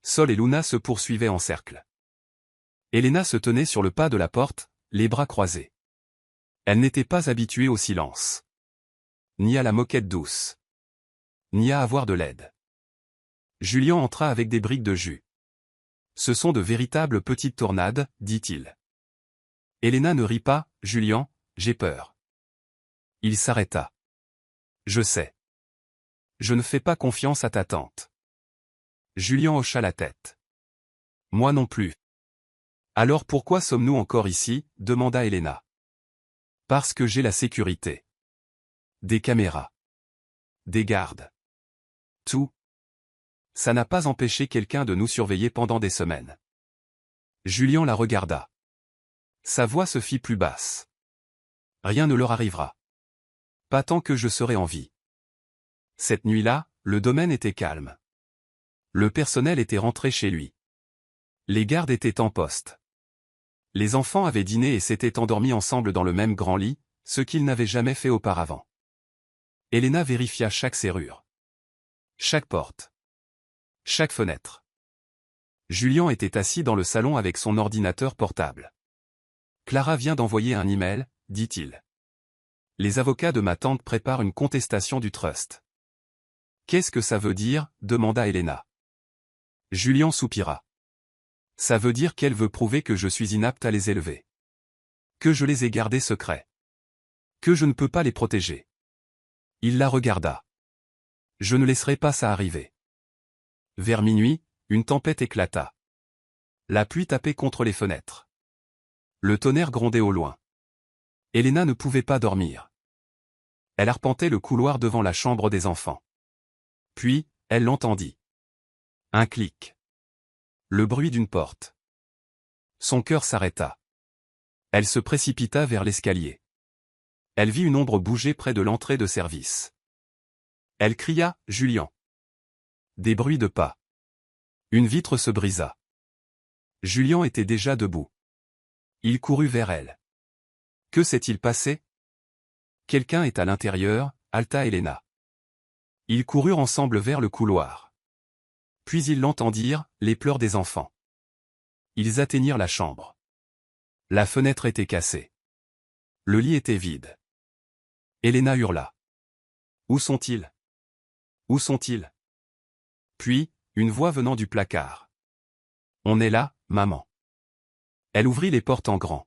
Sol et Luna se poursuivaient en cercle. Elena se tenait sur le pas de la porte, les bras croisés. Elle n'était pas habituée au silence. Ni à la moquette douce. Ni à avoir de l'aide. Julian entra avec des briques de jus. « Ce sont de véritables petites tornades, dit-il. » Elena ne rit pas, « Julian, j'ai peur. » Il s'arrêta. « Je sais. Je ne fais pas confiance à ta tante. » Julian hocha la tête. « Moi non plus. »« Alors pourquoi sommes-nous encore ici ?» demanda Elena. « Parce que j'ai la sécurité. Des caméras. Des gardes. Tout. Ça n'a pas empêché quelqu'un de nous surveiller pendant des semaines. » Julian la regarda. Sa voix se fit plus basse. « Rien ne leur arrivera. Pas tant que je serai en vie. » Cette nuit-là, le domaine était calme. Le personnel était rentré chez lui. Les gardes étaient en poste. Les enfants avaient dîné et s'étaient endormis ensemble dans le même grand lit, ce qu'ils n'avaient jamais fait auparavant. Elena vérifia chaque serrure. Chaque porte. Chaque fenêtre. Julian était assis dans le salon avec son ordinateur portable. « Clara vient d'envoyer un email, dit-il. Les avocats de ma tante préparent une contestation du trust. »« Qu'est-ce que ça veut dire ?» demanda Elena. Julian soupira. « Ça veut dire qu'elle veut prouver que je suis inapte à les élever. Que je les ai gardés secrets. Que je ne peux pas les protéger. » Il la regarda. « Je ne laisserai pas ça arriver. » Vers minuit, une tempête éclata. La pluie tapait contre les fenêtres. Le tonnerre grondait au loin. Elena ne pouvait pas dormir. Elle arpentait le couloir devant la chambre des enfants. Puis, elle l'entendit. Un clic. Le bruit d'une porte. Son cœur s'arrêta. Elle se précipita vers l'escalier. Elle vit une ombre bouger près de l'entrée de service. Elle cria « Julian ». Des bruits de pas. Une vitre se brisa. Julian était déjà debout. Il courut vers elle. Que s'est-il passé? Quelqu'un est à l'intérieur, halta Helena. Ils coururent ensemble vers le couloir. Puis ils l'entendirent, les pleurs des enfants. Ils atteignirent la chambre. La fenêtre était cassée. Le lit était vide. Helena hurla. Où sont-ils? Où sont-ils? Puis, une voix venant du placard. On est là, maman. Elle ouvrit les portes en grand.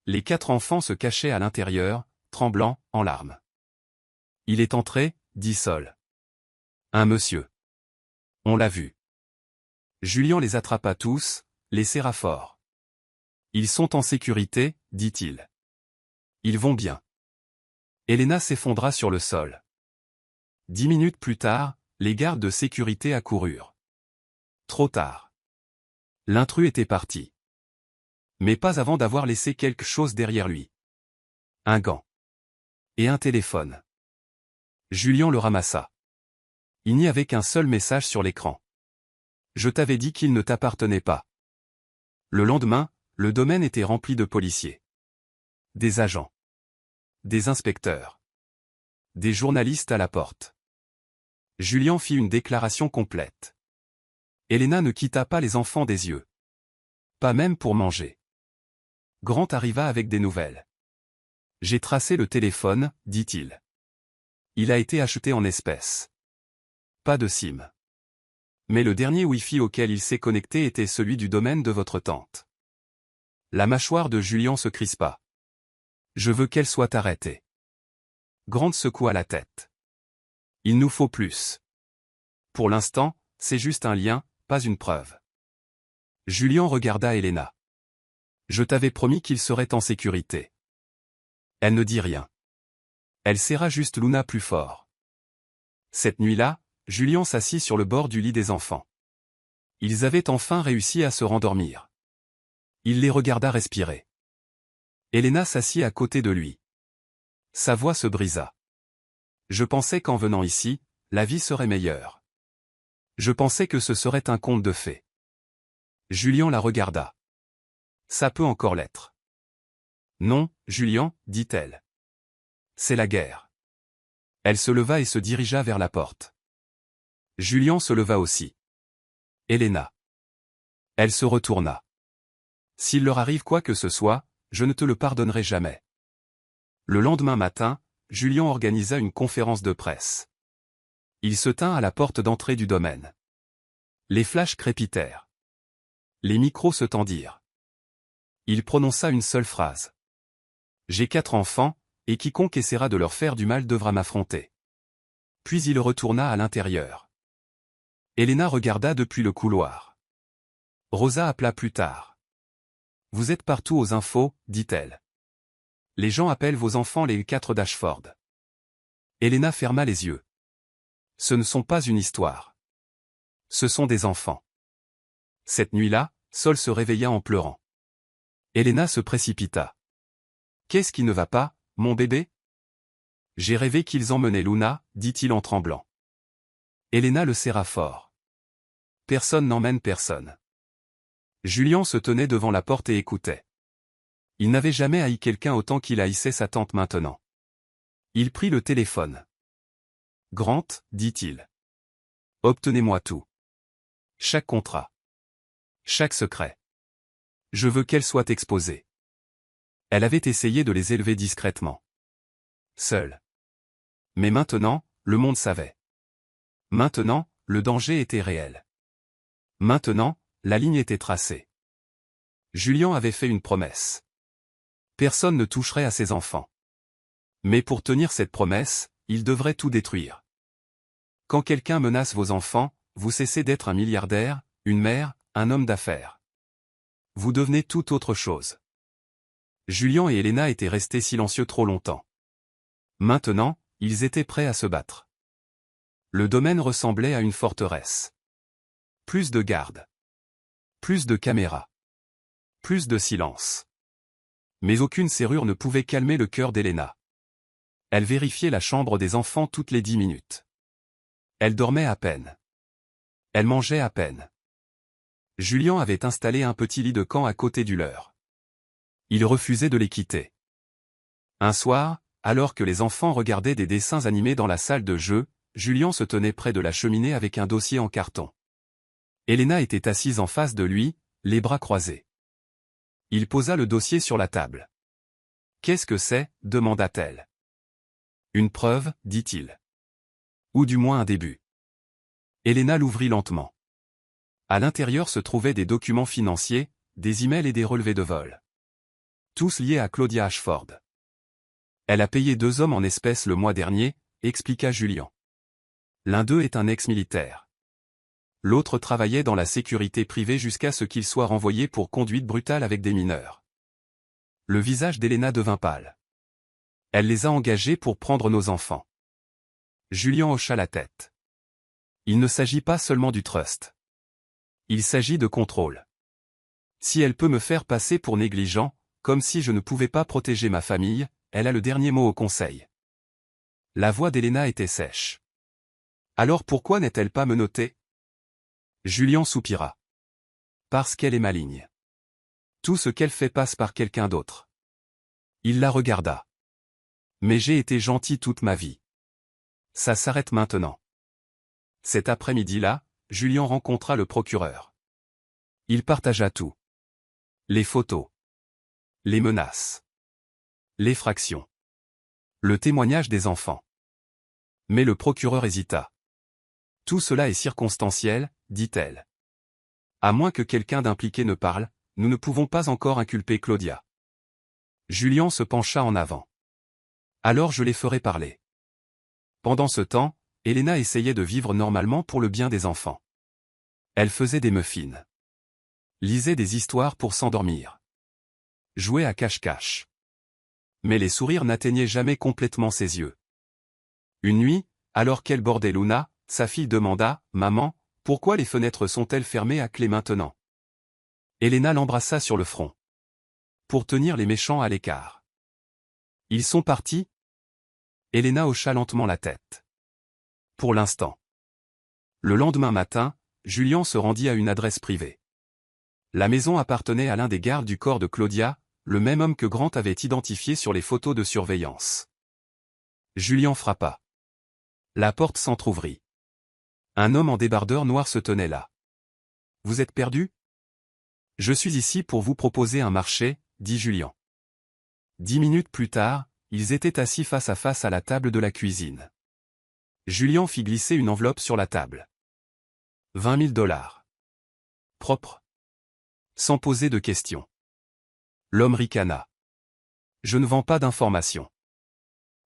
Les 4 enfants se cachaient à l'intérieur, tremblants, en larmes. Il est entré, dit Sol. Un monsieur. On l'a vu. Julian les attrapa tous, les serra fort. Ils sont en sécurité, dit-il. Ils vont bien. Helena s'effondra sur le sol. 10 minutes plus tard, les gardes de sécurité accoururent. Trop tard. L'intrus était parti. Mais pas avant d'avoir laissé quelque chose derrière lui. Un gant. Et un téléphone. Julian le ramassa. Il n'y avait qu'un seul message sur l'écran. Je t'avais dit qu'il ne t'appartenait pas. Le lendemain, le domaine était rempli de policiers. Des agents. Des inspecteurs. Des journalistes à la porte. Julian fit une déclaration complète. Helena ne quitta pas les enfants des yeux. Pas même pour manger. Grant arriva avec des nouvelles. J'ai tracé le téléphone, dit-il. Il a été acheté en espèces. Pas de SIM. Mais le dernier Wi-Fi auquel il s'est connecté était celui du domaine de votre tante. La mâchoire de Julian se crispa. Je veux qu'elle soit arrêtée. Grant secoua la tête. Il nous faut plus. Pour l'instant, c'est juste un lien, pas une preuve. Julian regarda Helena. Je t'avais promis qu'il serait en sécurité. Elle ne dit rien. Elle serra juste Luna plus fort. Cette nuit-là, Julian s'assit sur le bord du lit des enfants. Ils avaient enfin réussi à se rendormir. Il les regarda respirer. Helena s'assit à côté de lui. Sa voix se brisa. Je pensais qu'en venant ici, la vie serait meilleure. Je pensais que ce serait un conte de fées. Julian la regarda. Ça peut encore l'être. Non, Julian, dit-elle. C'est la guerre. Elle se leva et se dirigea vers la porte. Julian se leva aussi. Helena. Elle se retourna. S'il leur arrive quoi que ce soit, je ne te le pardonnerai jamais. Le lendemain matin, Julian organisa une conférence de presse. Il se tint à la porte d'entrée du domaine. Les flashs crépitèrent. Les micros se tendirent. Il prononça une seule phrase. J'ai 4 enfants, et quiconque essaiera de leur faire du mal devra m'affronter. Puis il retourna à l'intérieur. Helena regarda depuis le couloir. Rosa appela plus tard. Vous êtes partout aux infos, dit-elle. Les gens appellent vos enfants les 4 d'Ashford. Helena ferma les yeux. Ce ne sont pas une histoire. Ce sont des enfants. Cette nuit-là, Sol se réveilla en pleurant. Helena se précipita. Qu'est-ce qui ne va pas, mon bébé? J'ai rêvé qu'ils emmenaient Luna, dit-il en tremblant. Helena le serra fort. Personne n'emmène personne. Julian se tenait devant la porte et écoutait. Il n'avait jamais haï quelqu'un autant qu'il haïssait sa tante maintenant. Il prit le téléphone. Grant, dit-il. Obtenez-moi tout. Chaque contrat. Chaque secret. Je veux qu'elle soit exposée. Elle avait essayé de les élever discrètement. Seule. Mais maintenant, le monde savait. Maintenant, le danger était réel. Maintenant, la ligne était tracée. Julian avait fait une promesse. Personne ne toucherait à ses enfants. Mais pour tenir cette promesse, il devrait tout détruire. Quand quelqu'un menace vos enfants, vous cessez d'être un milliardaire, une mère, un homme d'affaires. Vous devenez tout autre chose. Julian et Helena étaient restés silencieux trop longtemps. Maintenant, ils étaient prêts à se battre. Le domaine ressemblait à une forteresse. Plus de gardes. Plus de caméras. Plus de silence. Mais aucune serrure ne pouvait calmer le cœur d'Helena. Elle vérifiait la chambre des enfants toutes les 10 minutes. Elle dormait à peine. Elle mangeait à peine. Julien avait installé un petit lit de camp à côté du leur. Il refusait de les quitter. Un soir, alors que les enfants regardaient des dessins animés dans la salle de jeu, Julien se tenait près de la cheminée avec un dossier en carton. Elena était assise en face de lui, les bras croisés. Il posa le dossier sur la table. « Qu'est-ce que c'est » demanda-t-elle. « Une preuve, dit-il. Ou du moins un début. » Elena l'ouvrit lentement. À l'intérieur se trouvaient des documents financiers, des emails et des relevés de vol. Tous liés à Claudia Ashford. Elle a payé 2 hommes en espèces le mois dernier, expliqua Julien. L'un d'eux est un ex-militaire. L'autre travaillait dans la sécurité privée jusqu'à ce qu'il soit renvoyé pour conduite brutale avec des mineurs. Le visage d'Elena devint pâle. Elle les a engagés pour prendre nos enfants. Julien hocha la tête. Il ne s'agit pas seulement du trust. Il s'agit de contrôle. Si elle peut me faire passer pour négligent, comme si je ne pouvais pas protéger ma famille, elle a le dernier mot au conseil. La voix d'Elena était sèche. Alors pourquoi n'est-elle pas menottée ? Julien soupira. Parce qu'elle est maligne. Tout ce qu'elle fait passe par quelqu'un d'autre. Il la regarda. Mais j'ai été gentil toute ma vie. Ça s'arrête maintenant. Cet après-midi-là, Julien rencontra le procureur. Il partagea tout. Les photos. Les menaces. L'effraction. Le témoignage des enfants. Mais le procureur hésita. Tout cela est circonstanciel, dit-elle. À moins que quelqu'un d'impliqué ne parle, nous ne pouvons pas encore inculper Claudia. Julien se pencha en avant. Alors je les ferai parler. Pendant ce temps, Elena essayait de vivre normalement pour le bien des enfants. Elle faisait des muffins. Lisait des histoires pour s'endormir. Jouait à cache-cache. Mais les sourires n'atteignaient jamais complètement ses yeux. Une nuit, alors qu'elle bordait Luna, sa fille demanda « Maman, pourquoi les fenêtres sont-elles fermées à clé maintenant ?» Elena l'embrassa sur le front. Pour tenir les méchants à l'écart. « Ils sont partis ?» Elena hocha lentement la tête. Pour l'instant. Le lendemain matin, Julien se rendit à une adresse privée. La maison appartenait à l'un des gardes du corps de Claudia, le même homme que Grant avait identifié sur les photos de surveillance. Julien frappa. La porte s'entr'ouvrit. Un homme en débardeur noir se tenait là. « Vous êtes perdu ? » « Je suis ici pour vous proposer un marché, » dit Julien. 10 minutes plus tard, ils étaient assis face à face à la table de la cuisine. Julien fit glisser une enveloppe sur la table. 20 000 $. Propre. Sans poser de questions. L'homme ricana. Je ne vends pas d'informations.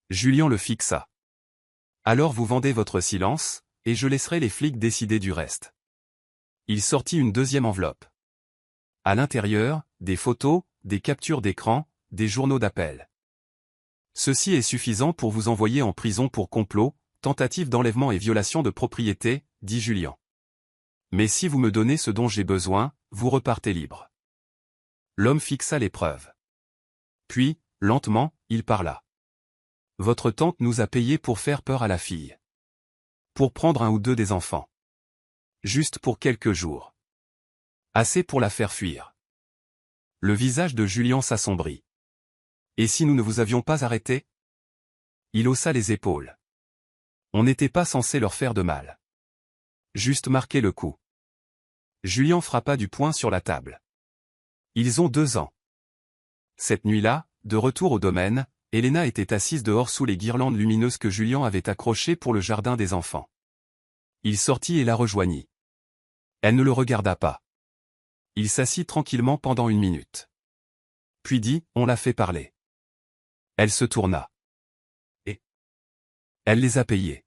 Julien le fixa. Alors vous vendez votre silence, et je laisserai les flics décider du reste. Il sortit une deuxième enveloppe. À l'intérieur, des photos, des captures d'écran, des journaux d'appel. Ceci est suffisant pour vous envoyer en prison pour complot, tentative d'enlèvement et violation de propriété, dit Julien. Mais si vous me donnez ce dont j'ai besoin, vous repartez libre. L'homme fixa les preuves. Puis, lentement, il parla. Votre tante nous a payé pour faire peur à la fille. Pour prendre un ou deux des enfants. Juste pour quelques jours. Assez pour la faire fuir. Le visage de Julien s'assombrit. Et si nous ne vous avions pas arrêté ? Il haussa les épaules. On n'était pas censé leur faire de mal. Juste marquer le coup. Julien frappa du poing sur la table. Ils ont 2 ans. Cette nuit-là, de retour au domaine, Elena était assise dehors sous les guirlandes lumineuses que Julien avait accrochées pour le jardin des enfants. Il sortit et la rejoignit. Elle ne le regarda pas. Il s'assit tranquillement pendant 1 minute. Puis dit, on l'a fait parler. Elle se tourna. Et elle les a payés.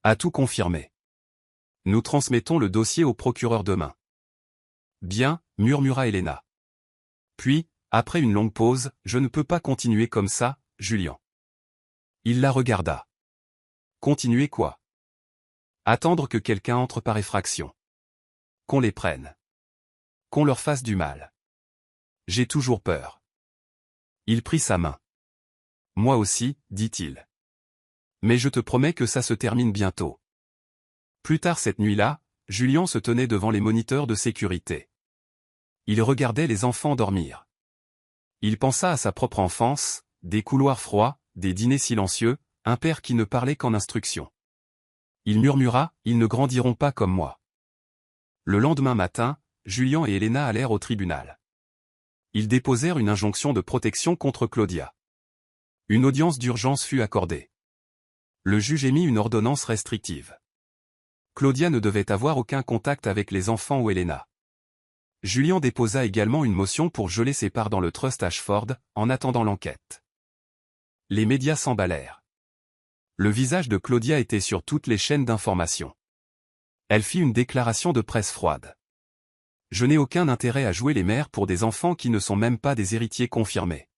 A tout confirmé. Nous transmettons le dossier au procureur demain. Bien, murmura Elena. Puis, après une longue pause, je ne peux pas continuer comme ça, Julien. Il la regarda. Continuer quoi ? Attendre que quelqu'un entre par effraction. Qu'on les prenne. Qu'on leur fasse du mal. J'ai toujours peur. Il prit sa main. Moi aussi, dit-il. Mais je te promets que ça se termine bientôt. Plus tard cette nuit-là, Julien se tenait devant les moniteurs de sécurité. Il regardait les enfants dormir. Il pensa à sa propre enfance, des couloirs froids, des dîners silencieux, un père qui ne parlait qu'en instructions. Il murmura, « Ils ne grandiront pas comme moi. » Le lendemain matin, Julien et Elena allèrent au tribunal. Ils déposèrent une injonction de protection contre Claudia. Une audience d'urgence fut accordée. Le juge émit une ordonnance restrictive. Claudia ne devait avoir aucun contact avec les enfants ou Elena. Julien déposa également une motion pour geler ses parts dans le Trust Ashford, en attendant l'enquête. Les médias s'emballèrent. Le visage de Claudia était sur toutes les chaînes d'information. Elle fit une déclaration de presse froide. « Je n'ai aucun intérêt à jouer les mères pour des enfants qui ne sont même pas des héritiers confirmés. »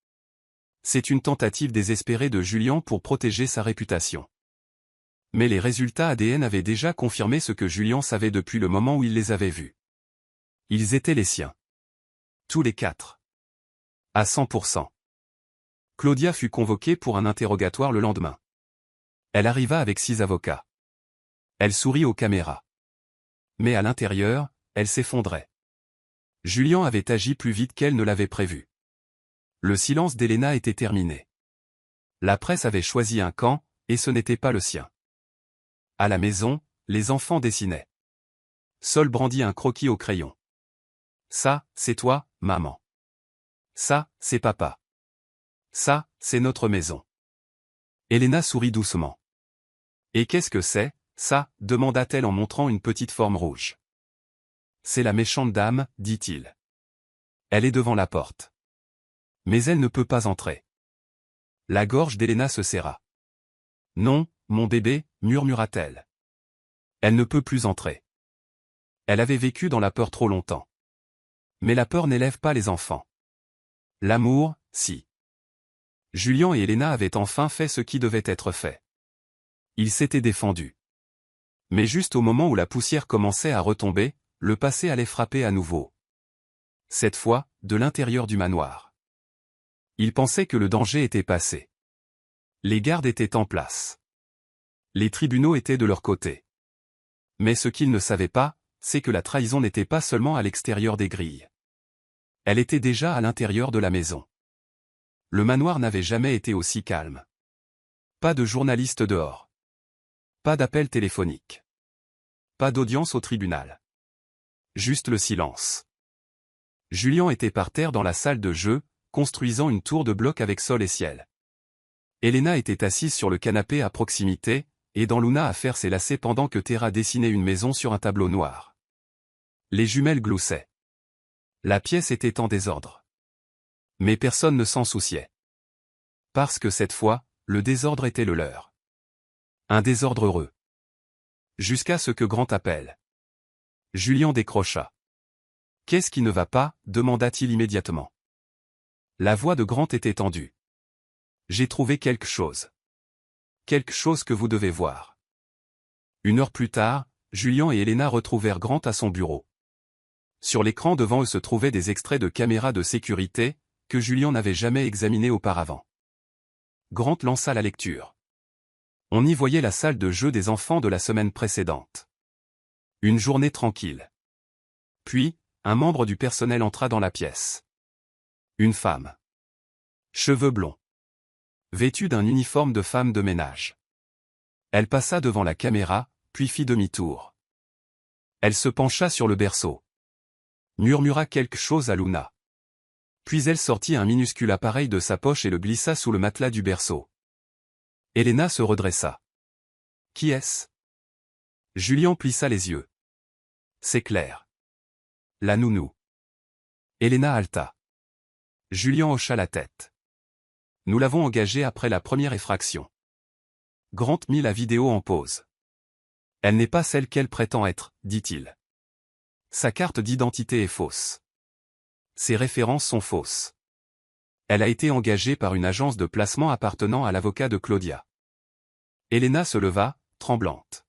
C'est une tentative désespérée de Julien pour protéger sa réputation. Mais les résultats ADN avaient déjà confirmé ce que Julien savait depuis le moment où il les avait vus. Ils étaient les siens. Tous les 4. À 100%. Claudia fut convoquée pour un interrogatoire le lendemain. Elle arriva avec 6 avocats. Elle sourit aux caméras. Mais à l'intérieur, elle s'effondrait. Julien avait agi plus vite qu'elle ne l'avait prévu. Le silence d'Elena était terminé. La presse avait choisi un camp, et ce n'était pas le sien. À la maison, les enfants dessinaient. Sol brandit un croquis au crayon. « Ça, c'est toi, maman. Ça, c'est papa. Ça, c'est notre maison. » Elena sourit doucement. « Et qu'est-ce que c'est, ça ?» demanda-t-elle en montrant une petite forme rouge. « C'est la méchante dame, dit-il. Elle est devant la porte. Mais elle ne peut pas entrer. » La gorge d'Elena se serra. « Non, mon bébé, murmura-t-elle. Elle ne peut plus entrer. Elle avait vécu dans la peur trop longtemps. Mais la peur n'élève pas les enfants. L'amour, si. » Julien et Elena avaient enfin fait ce qui devait être fait. Ils s'étaient défendus. Mais juste au moment où la poussière commençait à retomber, le passé allait frapper à nouveau. Cette fois, de l'intérieur du manoir. Ils pensaient que le danger était passé. Les gardes étaient en place. Les tribunaux étaient de leur côté. Mais ce qu'ils ne savaient pas, c'est que la trahison n'était pas seulement à l'extérieur des grilles. Elle était déjà à l'intérieur de la maison. Le manoir n'avait jamais été aussi calme. Pas de journalistes dehors. Pas d'appel téléphonique. Pas d'audience au tribunal. Juste le silence. Julien était par terre dans la salle de jeu, construisant une tour de blocs avec sol et ciel. Elena était assise sur le canapé à proximité, aidant Luna à faire ses lacets pendant que Tera dessinait une maison sur un tableau noir. Les jumelles gloussaient. La pièce était en désordre. Mais personne ne s'en souciait. Parce que cette fois, le désordre était le leur. Un désordre heureux. Jusqu'à ce que Grant appelle. Julien décrocha. « Qu'est-ce qui ne va pas ?» demanda-t-il immédiatement. La voix de Grant était tendue. « J'ai trouvé quelque chose. Quelque chose que vous devez voir. » 1 heure plus tard, Julien et Elena retrouvèrent Grant à son bureau. Sur l'écran devant eux se trouvaient des extraits de caméras de sécurité, que Julien n'avait jamais examinés auparavant. Grant lança la lecture. On y voyait la salle de jeu des enfants de la semaine précédente. Une journée tranquille. Puis, un membre du personnel entra dans la pièce. Une femme. Cheveux blonds. Vêtue d'un uniforme de femme de ménage. Elle passa devant la caméra, puis fit demi-tour. Elle se pencha sur le berceau. Murmura quelque chose à Luna. Puis elle sortit un minuscule appareil de sa poche et le glissa sous le matelas du berceau. Elena se redressa. « Qui est-ce » Julien plissa les yeux. « C'est clair. La nounou. » Elena haleta. Julien hocha la tête. « Nous l'avons engagée après la première effraction. » Grant mit la vidéo en pause. « Elle n'est pas celle qu'elle prétend être, dit-il. Sa carte d'identité est fausse. Ses références sont fausses. Elle a été engagée par une agence de placement appartenant à l'avocat de Claudia. » Elena se leva, tremblante.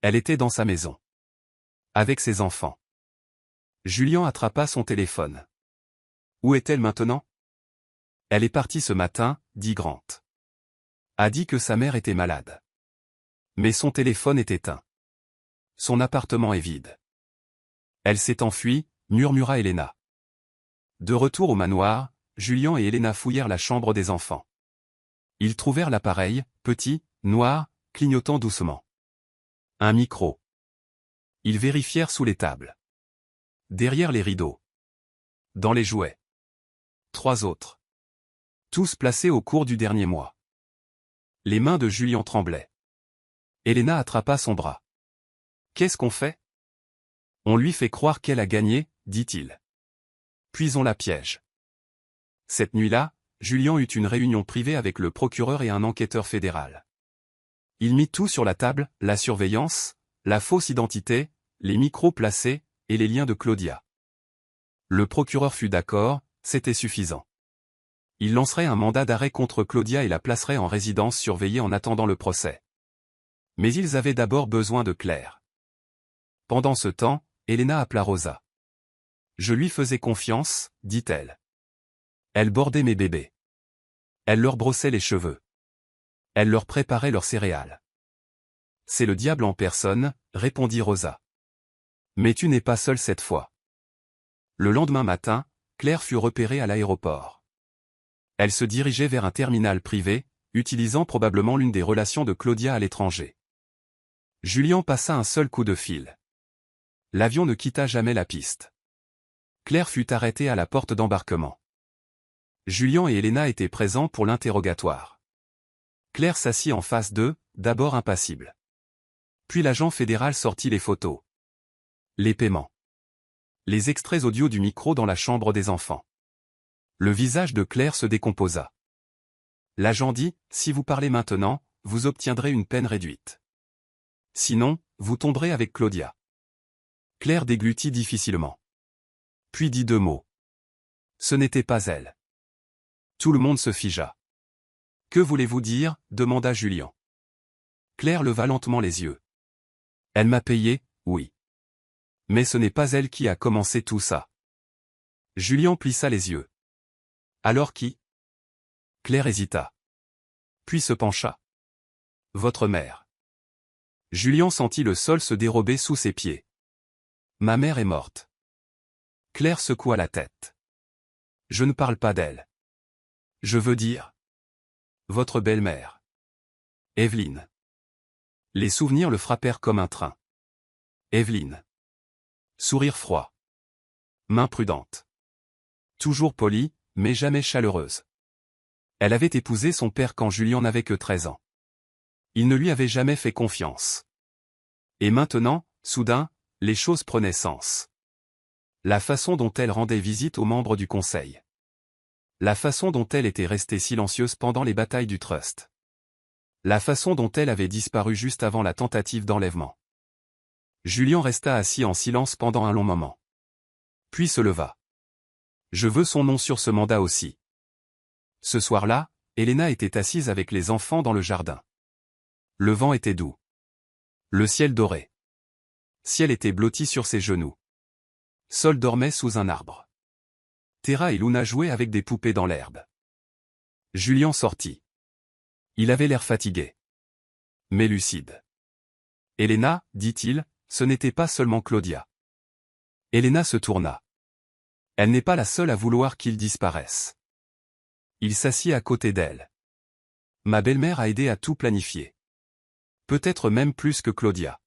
Elle était dans sa maison. Avec ses enfants. Julien attrapa son téléphone. Où est-elle maintenant ? Elle est partie ce matin, dit Grant. A dit que sa mère était malade. Mais son téléphone est éteint. Son appartement est vide. Elle s'est enfuie, murmura Elena. De retour au manoir, Julian et Elena fouillèrent la chambre des enfants. Ils trouvèrent l'appareil, petit, noir, clignotant doucement. Un micro. Ils vérifièrent sous les tables. Derrière les rideaux. Dans les jouets. 3 autres. Tous placés au cours du dernier mois. Les mains de Julian tremblaient. Elena attrapa son bras. Qu'est-ce qu'on fait? On lui fait croire qu'elle a gagné, dit-il. Puis on la piège. Cette nuit-là, Julian eut une réunion privée avec le procureur et un enquêteur fédéral. Il mit tout sur la table, la surveillance, la fausse identité, les micros placés, et les liens de Claudia. Le procureur fut d'accord, c'était suffisant. Il lancerait un mandat d'arrêt contre Claudia et la placerait en résidence surveillée en attendant le procès. Mais ils avaient d'abord besoin de Claire. Pendant ce temps, Elena appela Rosa. Je lui faisais confiance, dit-elle. Elle bordait mes bébés. Elle leur brossait les cheveux. Elle leur préparait leurs céréales. C'est le diable en personne, répondit Rosa. Mais tu n'es pas seule cette fois. Le lendemain matin, Claire fut repérée à l'aéroport. Elle se dirigeait vers un terminal privé, utilisant probablement l'une des relations de Claudia à l'étranger. Julian passa un seul coup de fil. L'avion ne quitta jamais la piste. Claire fut arrêtée à la porte d'embarquement. Julian et Elena étaient présents pour l'interrogatoire. Claire s'assit en face d'eux, d'abord impassible. Puis l'agent fédéral sortit les photos. Les paiements. Les extraits audio du micro dans la chambre des enfants. Le visage de Claire se décomposa. L'agent dit, si vous parlez maintenant, vous obtiendrez une peine réduite. Sinon, vous tomberez avec Claudia. Claire déglutit difficilement. Puis dit 2 mots. Ce n'était pas elle. Tout le monde se figea. Que voulez-vous dire? Demanda Julian. Claire leva lentement les yeux. Elle m'a payé, oui. Mais ce n'est pas elle qui a commencé tout ça. Julian plissa les yeux. Alors qui? Claire hésita. Puis se pencha. Votre mère. Julian sentit le sol se dérober sous ses pieds. Ma mère est morte. Claire secoua la tête. Je ne parle pas d'elle. Je veux dire. Votre belle-mère. Evelyne. Les souvenirs le frappèrent comme un train. Evelyne. Sourire froid. Main prudente. Toujours polie, mais jamais chaleureuse. Elle avait épousé son père quand Julian n'avait que 13 ans. Il ne lui avait jamais fait confiance. Et maintenant, soudain, les choses prenaient sens. La façon dont elle rendait visite aux membres du conseil. La façon dont elle était restée silencieuse pendant les batailles du Trust. La façon dont elle avait disparu juste avant la tentative d'enlèvement. Julian resta assis en silence pendant un long moment. Puis se leva. Je veux son nom sur ce mandat aussi. Ce soir-là, Elena était assise avec les enfants dans le jardin. Le vent était doux. Le ciel doré. Ciel était blotti sur ses genoux. Sol dormait sous un arbre. Terra et Luna jouaient avec des poupées dans l'herbe. Julian sortit. Il avait l'air fatigué. Mais lucide. Elena, dit-il, ce n'était pas seulement Claudia. Elena se tourna. Elle n'est pas la seule à vouloir qu'il disparaisse. Il s'assit à côté d'elle. Ma belle-mère a aidé à tout planifier. Peut-être même plus que Claudia.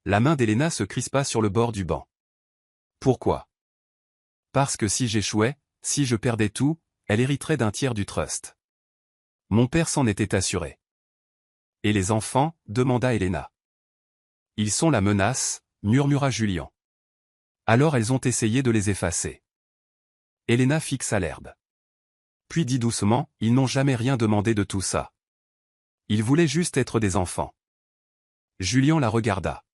La main d'Elena se crispa sur le bord du banc. Pourquoi? Parce que si j'échouais, si je perdais tout, elle hériterait d'un tiers du trust. Mon père s'en était assuré. Et les enfants? Demanda Elena. Ils sont la menace, murmura Julian. Alors elles ont essayé de les effacer. Elena fixa l'herbe. Puis dit doucement, ils n'ont jamais rien demandé de tout ça. Ils voulaient juste être des enfants. Julian la regarda.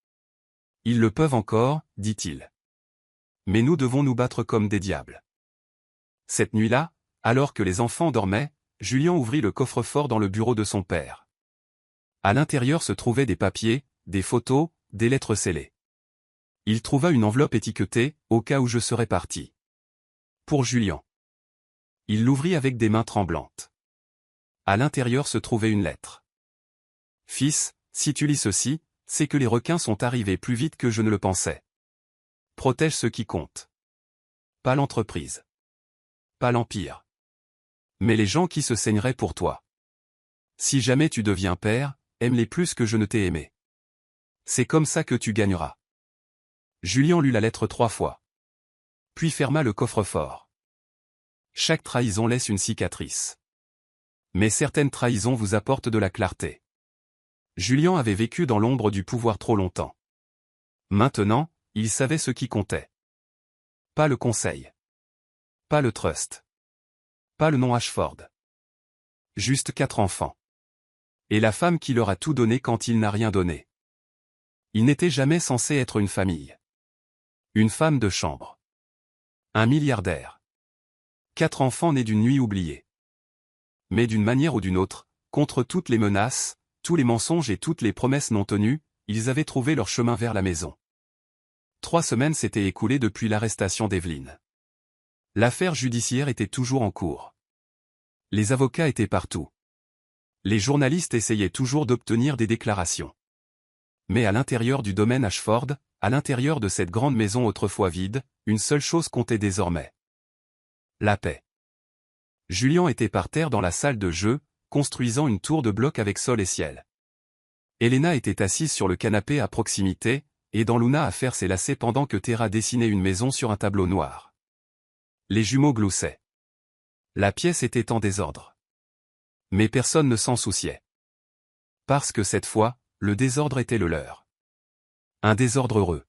Ils le peuvent encore, dit-il. Mais nous devons nous battre comme des diables. Cette nuit-là, alors que les enfants dormaient, Julian ouvrit le coffre-fort dans le bureau de son père. À l'intérieur se trouvaient des papiers, des photos, des lettres scellées. Il trouva une enveloppe étiquetée, au cas où je serais parti. Pour Julian. Il l'ouvrit avec des mains tremblantes. À l'intérieur se trouvait une lettre. Fils, si tu lis ceci, c'est que les requins sont arrivés plus vite que je ne le pensais. Protège ce qui compte. Pas l'entreprise. Pas l'empire. Mais les gens qui se saigneraient pour toi. Si jamais tu deviens père, aime-les plus que je ne t'ai aimé. C'est comme ça que tu gagneras. Julien lut la lettre 3 fois. Puis ferma le coffre-fort. Chaque trahison laisse une cicatrice. Mais certaines trahisons vous apportent de la clarté. Julien avait vécu dans l'ombre du pouvoir trop longtemps. Maintenant, il savait ce qui comptait. Pas le conseil. Pas le trust. Pas le nom Ashford. Juste 4 enfants. Et la femme qui leur a tout donné quand il n'a rien donné. Il n'était jamais censé être une famille. Une femme de chambre. Un milliardaire. 4 enfants nés d'une nuit oubliée. Mais d'une manière ou d'une autre, contre toutes les menaces, tous les mensonges et toutes les promesses non tenues, ils avaient trouvé leur chemin vers la maison. 3 semaines s'étaient écoulées depuis l'arrestation d'Evelyn. L'affaire judiciaire était toujours en cours. Les avocats étaient partout. Les journalistes essayaient toujours d'obtenir des déclarations. Mais à l'intérieur du domaine Ashford, à l'intérieur de cette grande maison autrefois vide, une seule chose comptait désormais. La paix. Julien était par terre dans la salle de jeu, construisant une tour de blocs avec sol et ciel. Elena était assise sur le canapé à proximité, et dans Luna à faire ses lacets pendant que Terra dessinait une maison sur un tableau noir. Les jumeaux gloussaient. La pièce était en désordre. Mais personne ne s'en souciait. Parce que cette fois, le désordre était le leur. Un désordre heureux.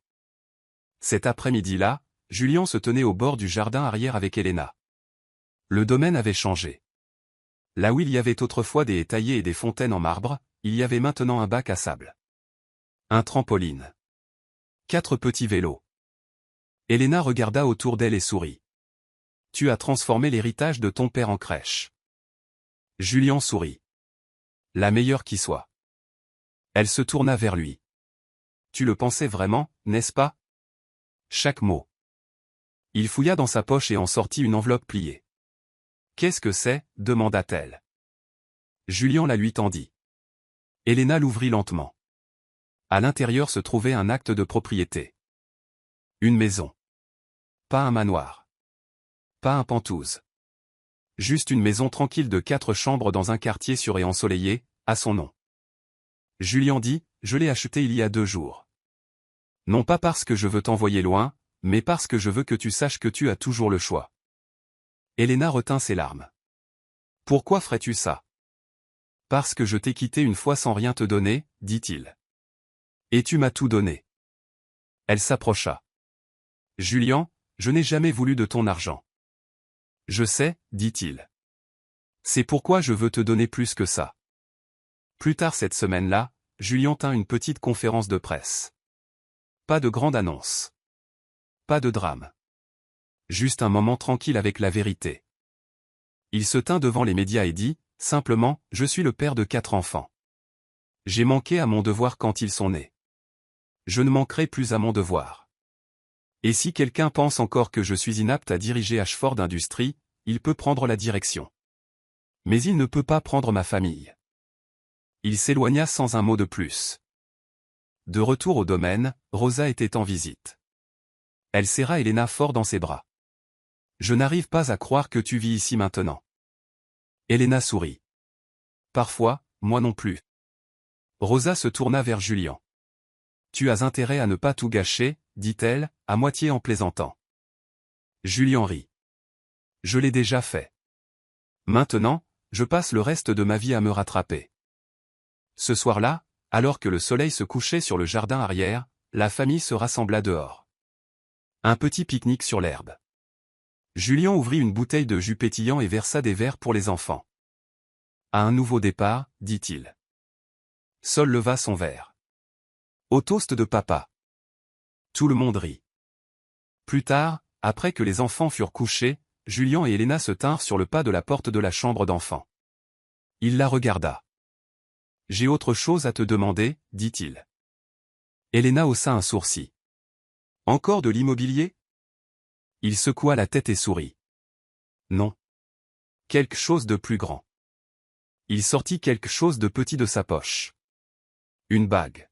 Cet après-midi-là, Julien se tenait au bord du jardin arrière avec Elena. Le domaine avait changé. Là où il y avait autrefois des haies taillées et des fontaines en marbre, il y avait maintenant un bac à sable. Un trampoline. 4 petits vélos. Elena regarda autour d'elle et sourit. Tu as transformé l'héritage de ton père en crèche. Julien sourit. La meilleure qui soit. Elle se tourna vers lui. Tu le pensais vraiment, n'est-ce pas? Chaque mot. Il fouilla dans sa poche et en sortit une enveloppe pliée. Qu'est-ce que c'est? Demanda-t-elle. Julien la lui tendit. Elena l'ouvrit lentement. À l'intérieur se trouvait un acte de propriété. Une maison. Pas un manoir. Pas un penthouse. Juste une maison tranquille de 4 chambres dans un quartier sûr et ensoleillé, à son nom. Julien dit, je l'ai acheté il y a 2 jours. Non pas parce que je veux t'envoyer loin, mais parce que je veux que tu saches que tu as toujours le choix. Elena retint ses larmes. Pourquoi ferais-tu ça? Parce que je t'ai quitté une fois sans rien te donner, dit-il. Et tu m'as tout donné. Elle s'approcha. Julien, je n'ai jamais voulu de ton argent. Je sais, dit-il. C'est pourquoi je veux te donner plus que ça. Plus tard cette semaine-là, Julien tint une petite conférence de presse. Pas de grande annonce. Pas de drame. Juste un moment tranquille avec la vérité. Il se tint devant les médias et dit, simplement, je suis le père de 4 enfants. J'ai manqué à mon devoir quand ils sont nés. Je ne manquerai plus à mon devoir. Et si quelqu'un pense encore que je suis inapte à diriger Ashford Industries, il peut prendre la direction. Mais il ne peut pas prendre ma famille. Il s'éloigna sans un mot de plus. De retour au domaine, Rosa était en visite. Elle serra Elena fort dans ses bras. Je n'arrive pas à croire que tu vis ici maintenant. Elena sourit. Parfois, moi non plus. Rosa se tourna vers Julien. Tu as intérêt à ne pas tout gâcher, dit-elle, à moitié en plaisantant. Julien rit. Je l'ai déjà fait. Maintenant, je passe le reste de ma vie à me rattraper. Ce soir-là, alors que le soleil se couchait sur le jardin arrière, la famille se rassembla dehors. Un petit pique-nique sur l'herbe. Julien ouvrit une bouteille de jus pétillant et versa des verres pour les enfants. À un nouveau départ, dit-il. Sol leva son verre. Au toast de papa. Tout le monde rit. Plus tard, après que les enfants furent couchés, Julien et Elena se tinrent sur le pas de la porte de la chambre d'enfant. Il la regarda. J'ai autre chose à te demander, dit-il. Elena haussa un sourcil. Encore de l'immobilier? Il secoua la tête et sourit. Non. quelque chose de plus grand. Il sortit quelque chose de petit de sa poche. Une bague.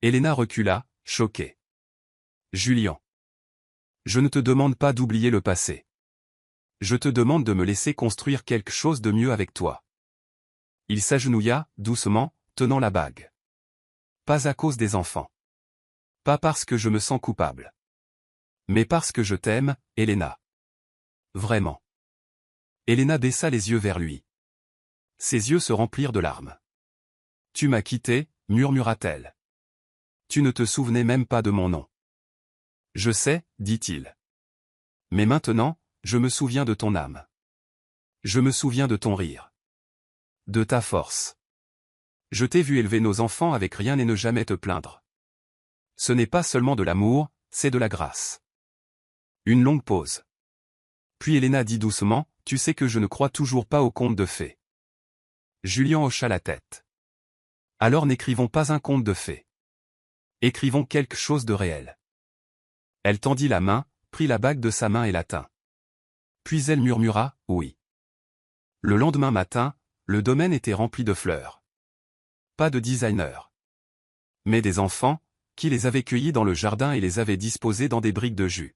Elena recula, choquée. Julian. Je ne te demande pas d'oublier le passé. Je te demande de me laisser construire quelque chose de mieux avec toi. Il s'agenouilla, doucement, tenant la bague. Pas à cause des enfants. Pas parce que je me sens coupable. Mais parce que je t'aime, Elena. Vraiment. Elena baissa les yeux vers lui. Ses yeux se remplirent de larmes. Tu m'as quitté, murmura-t-elle. Tu ne te souvenais même pas de mon nom. Je sais, dit-il. Mais maintenant, je me souviens de ton âme. Je me souviens de ton rire. De ta force. Je t'ai vu élever nos enfants avec rien et ne jamais te plaindre. Ce n'est pas seulement de l'amour, c'est de la grâce. Une longue pause. Puis Elena dit doucement, tu sais que je ne crois toujours pas aux contes de fées. Julian hocha la tête. Alors n'écrivons pas un conte de fées. Écrivons quelque chose de réel. Elle tendit la main, prit la bague de sa main et la tint. Puis elle murmura, oui. Le lendemain matin, le domaine était rempli de fleurs. Pas de designer. Mais des enfants, qui les avaient cueillis dans le jardin et les avaient disposés dans des briques de jus.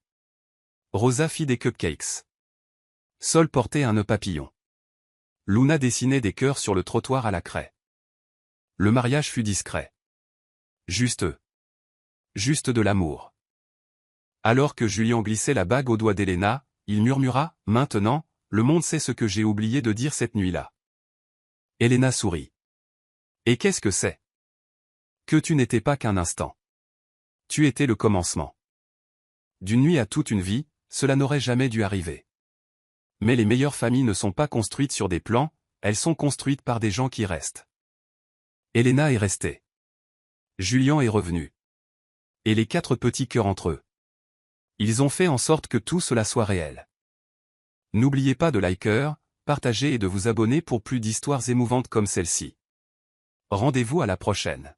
Rosa fit des cupcakes. Sol portait un nœud papillon. Luna dessinait des cœurs sur le trottoir à la craie. Le mariage fut discret. Juste eux. Juste de l'amour. Alors que Julian glissait la bague au doigt d'Elena, il murmura, « Maintenant, le monde sait ce que j'ai oublié de dire cette nuit-là. » Elena sourit. « Et qu'est-ce que c'est ? Que tu n'étais pas qu'un instant. Tu étais le commencement. D'une nuit à toute une vie, cela n'aurait jamais dû arriver. Mais les meilleures familles ne sont pas construites sur des plans, elles sont construites par des gens qui restent. » Elena est restée. Julian est revenu. Et les 4 petits cœurs entre eux. Ils ont fait en sorte que tout cela soit réel. N'oubliez pas de liker, partager et de vous abonner pour plus d'histoires émouvantes comme celle-ci. Rendez-vous à la prochaine.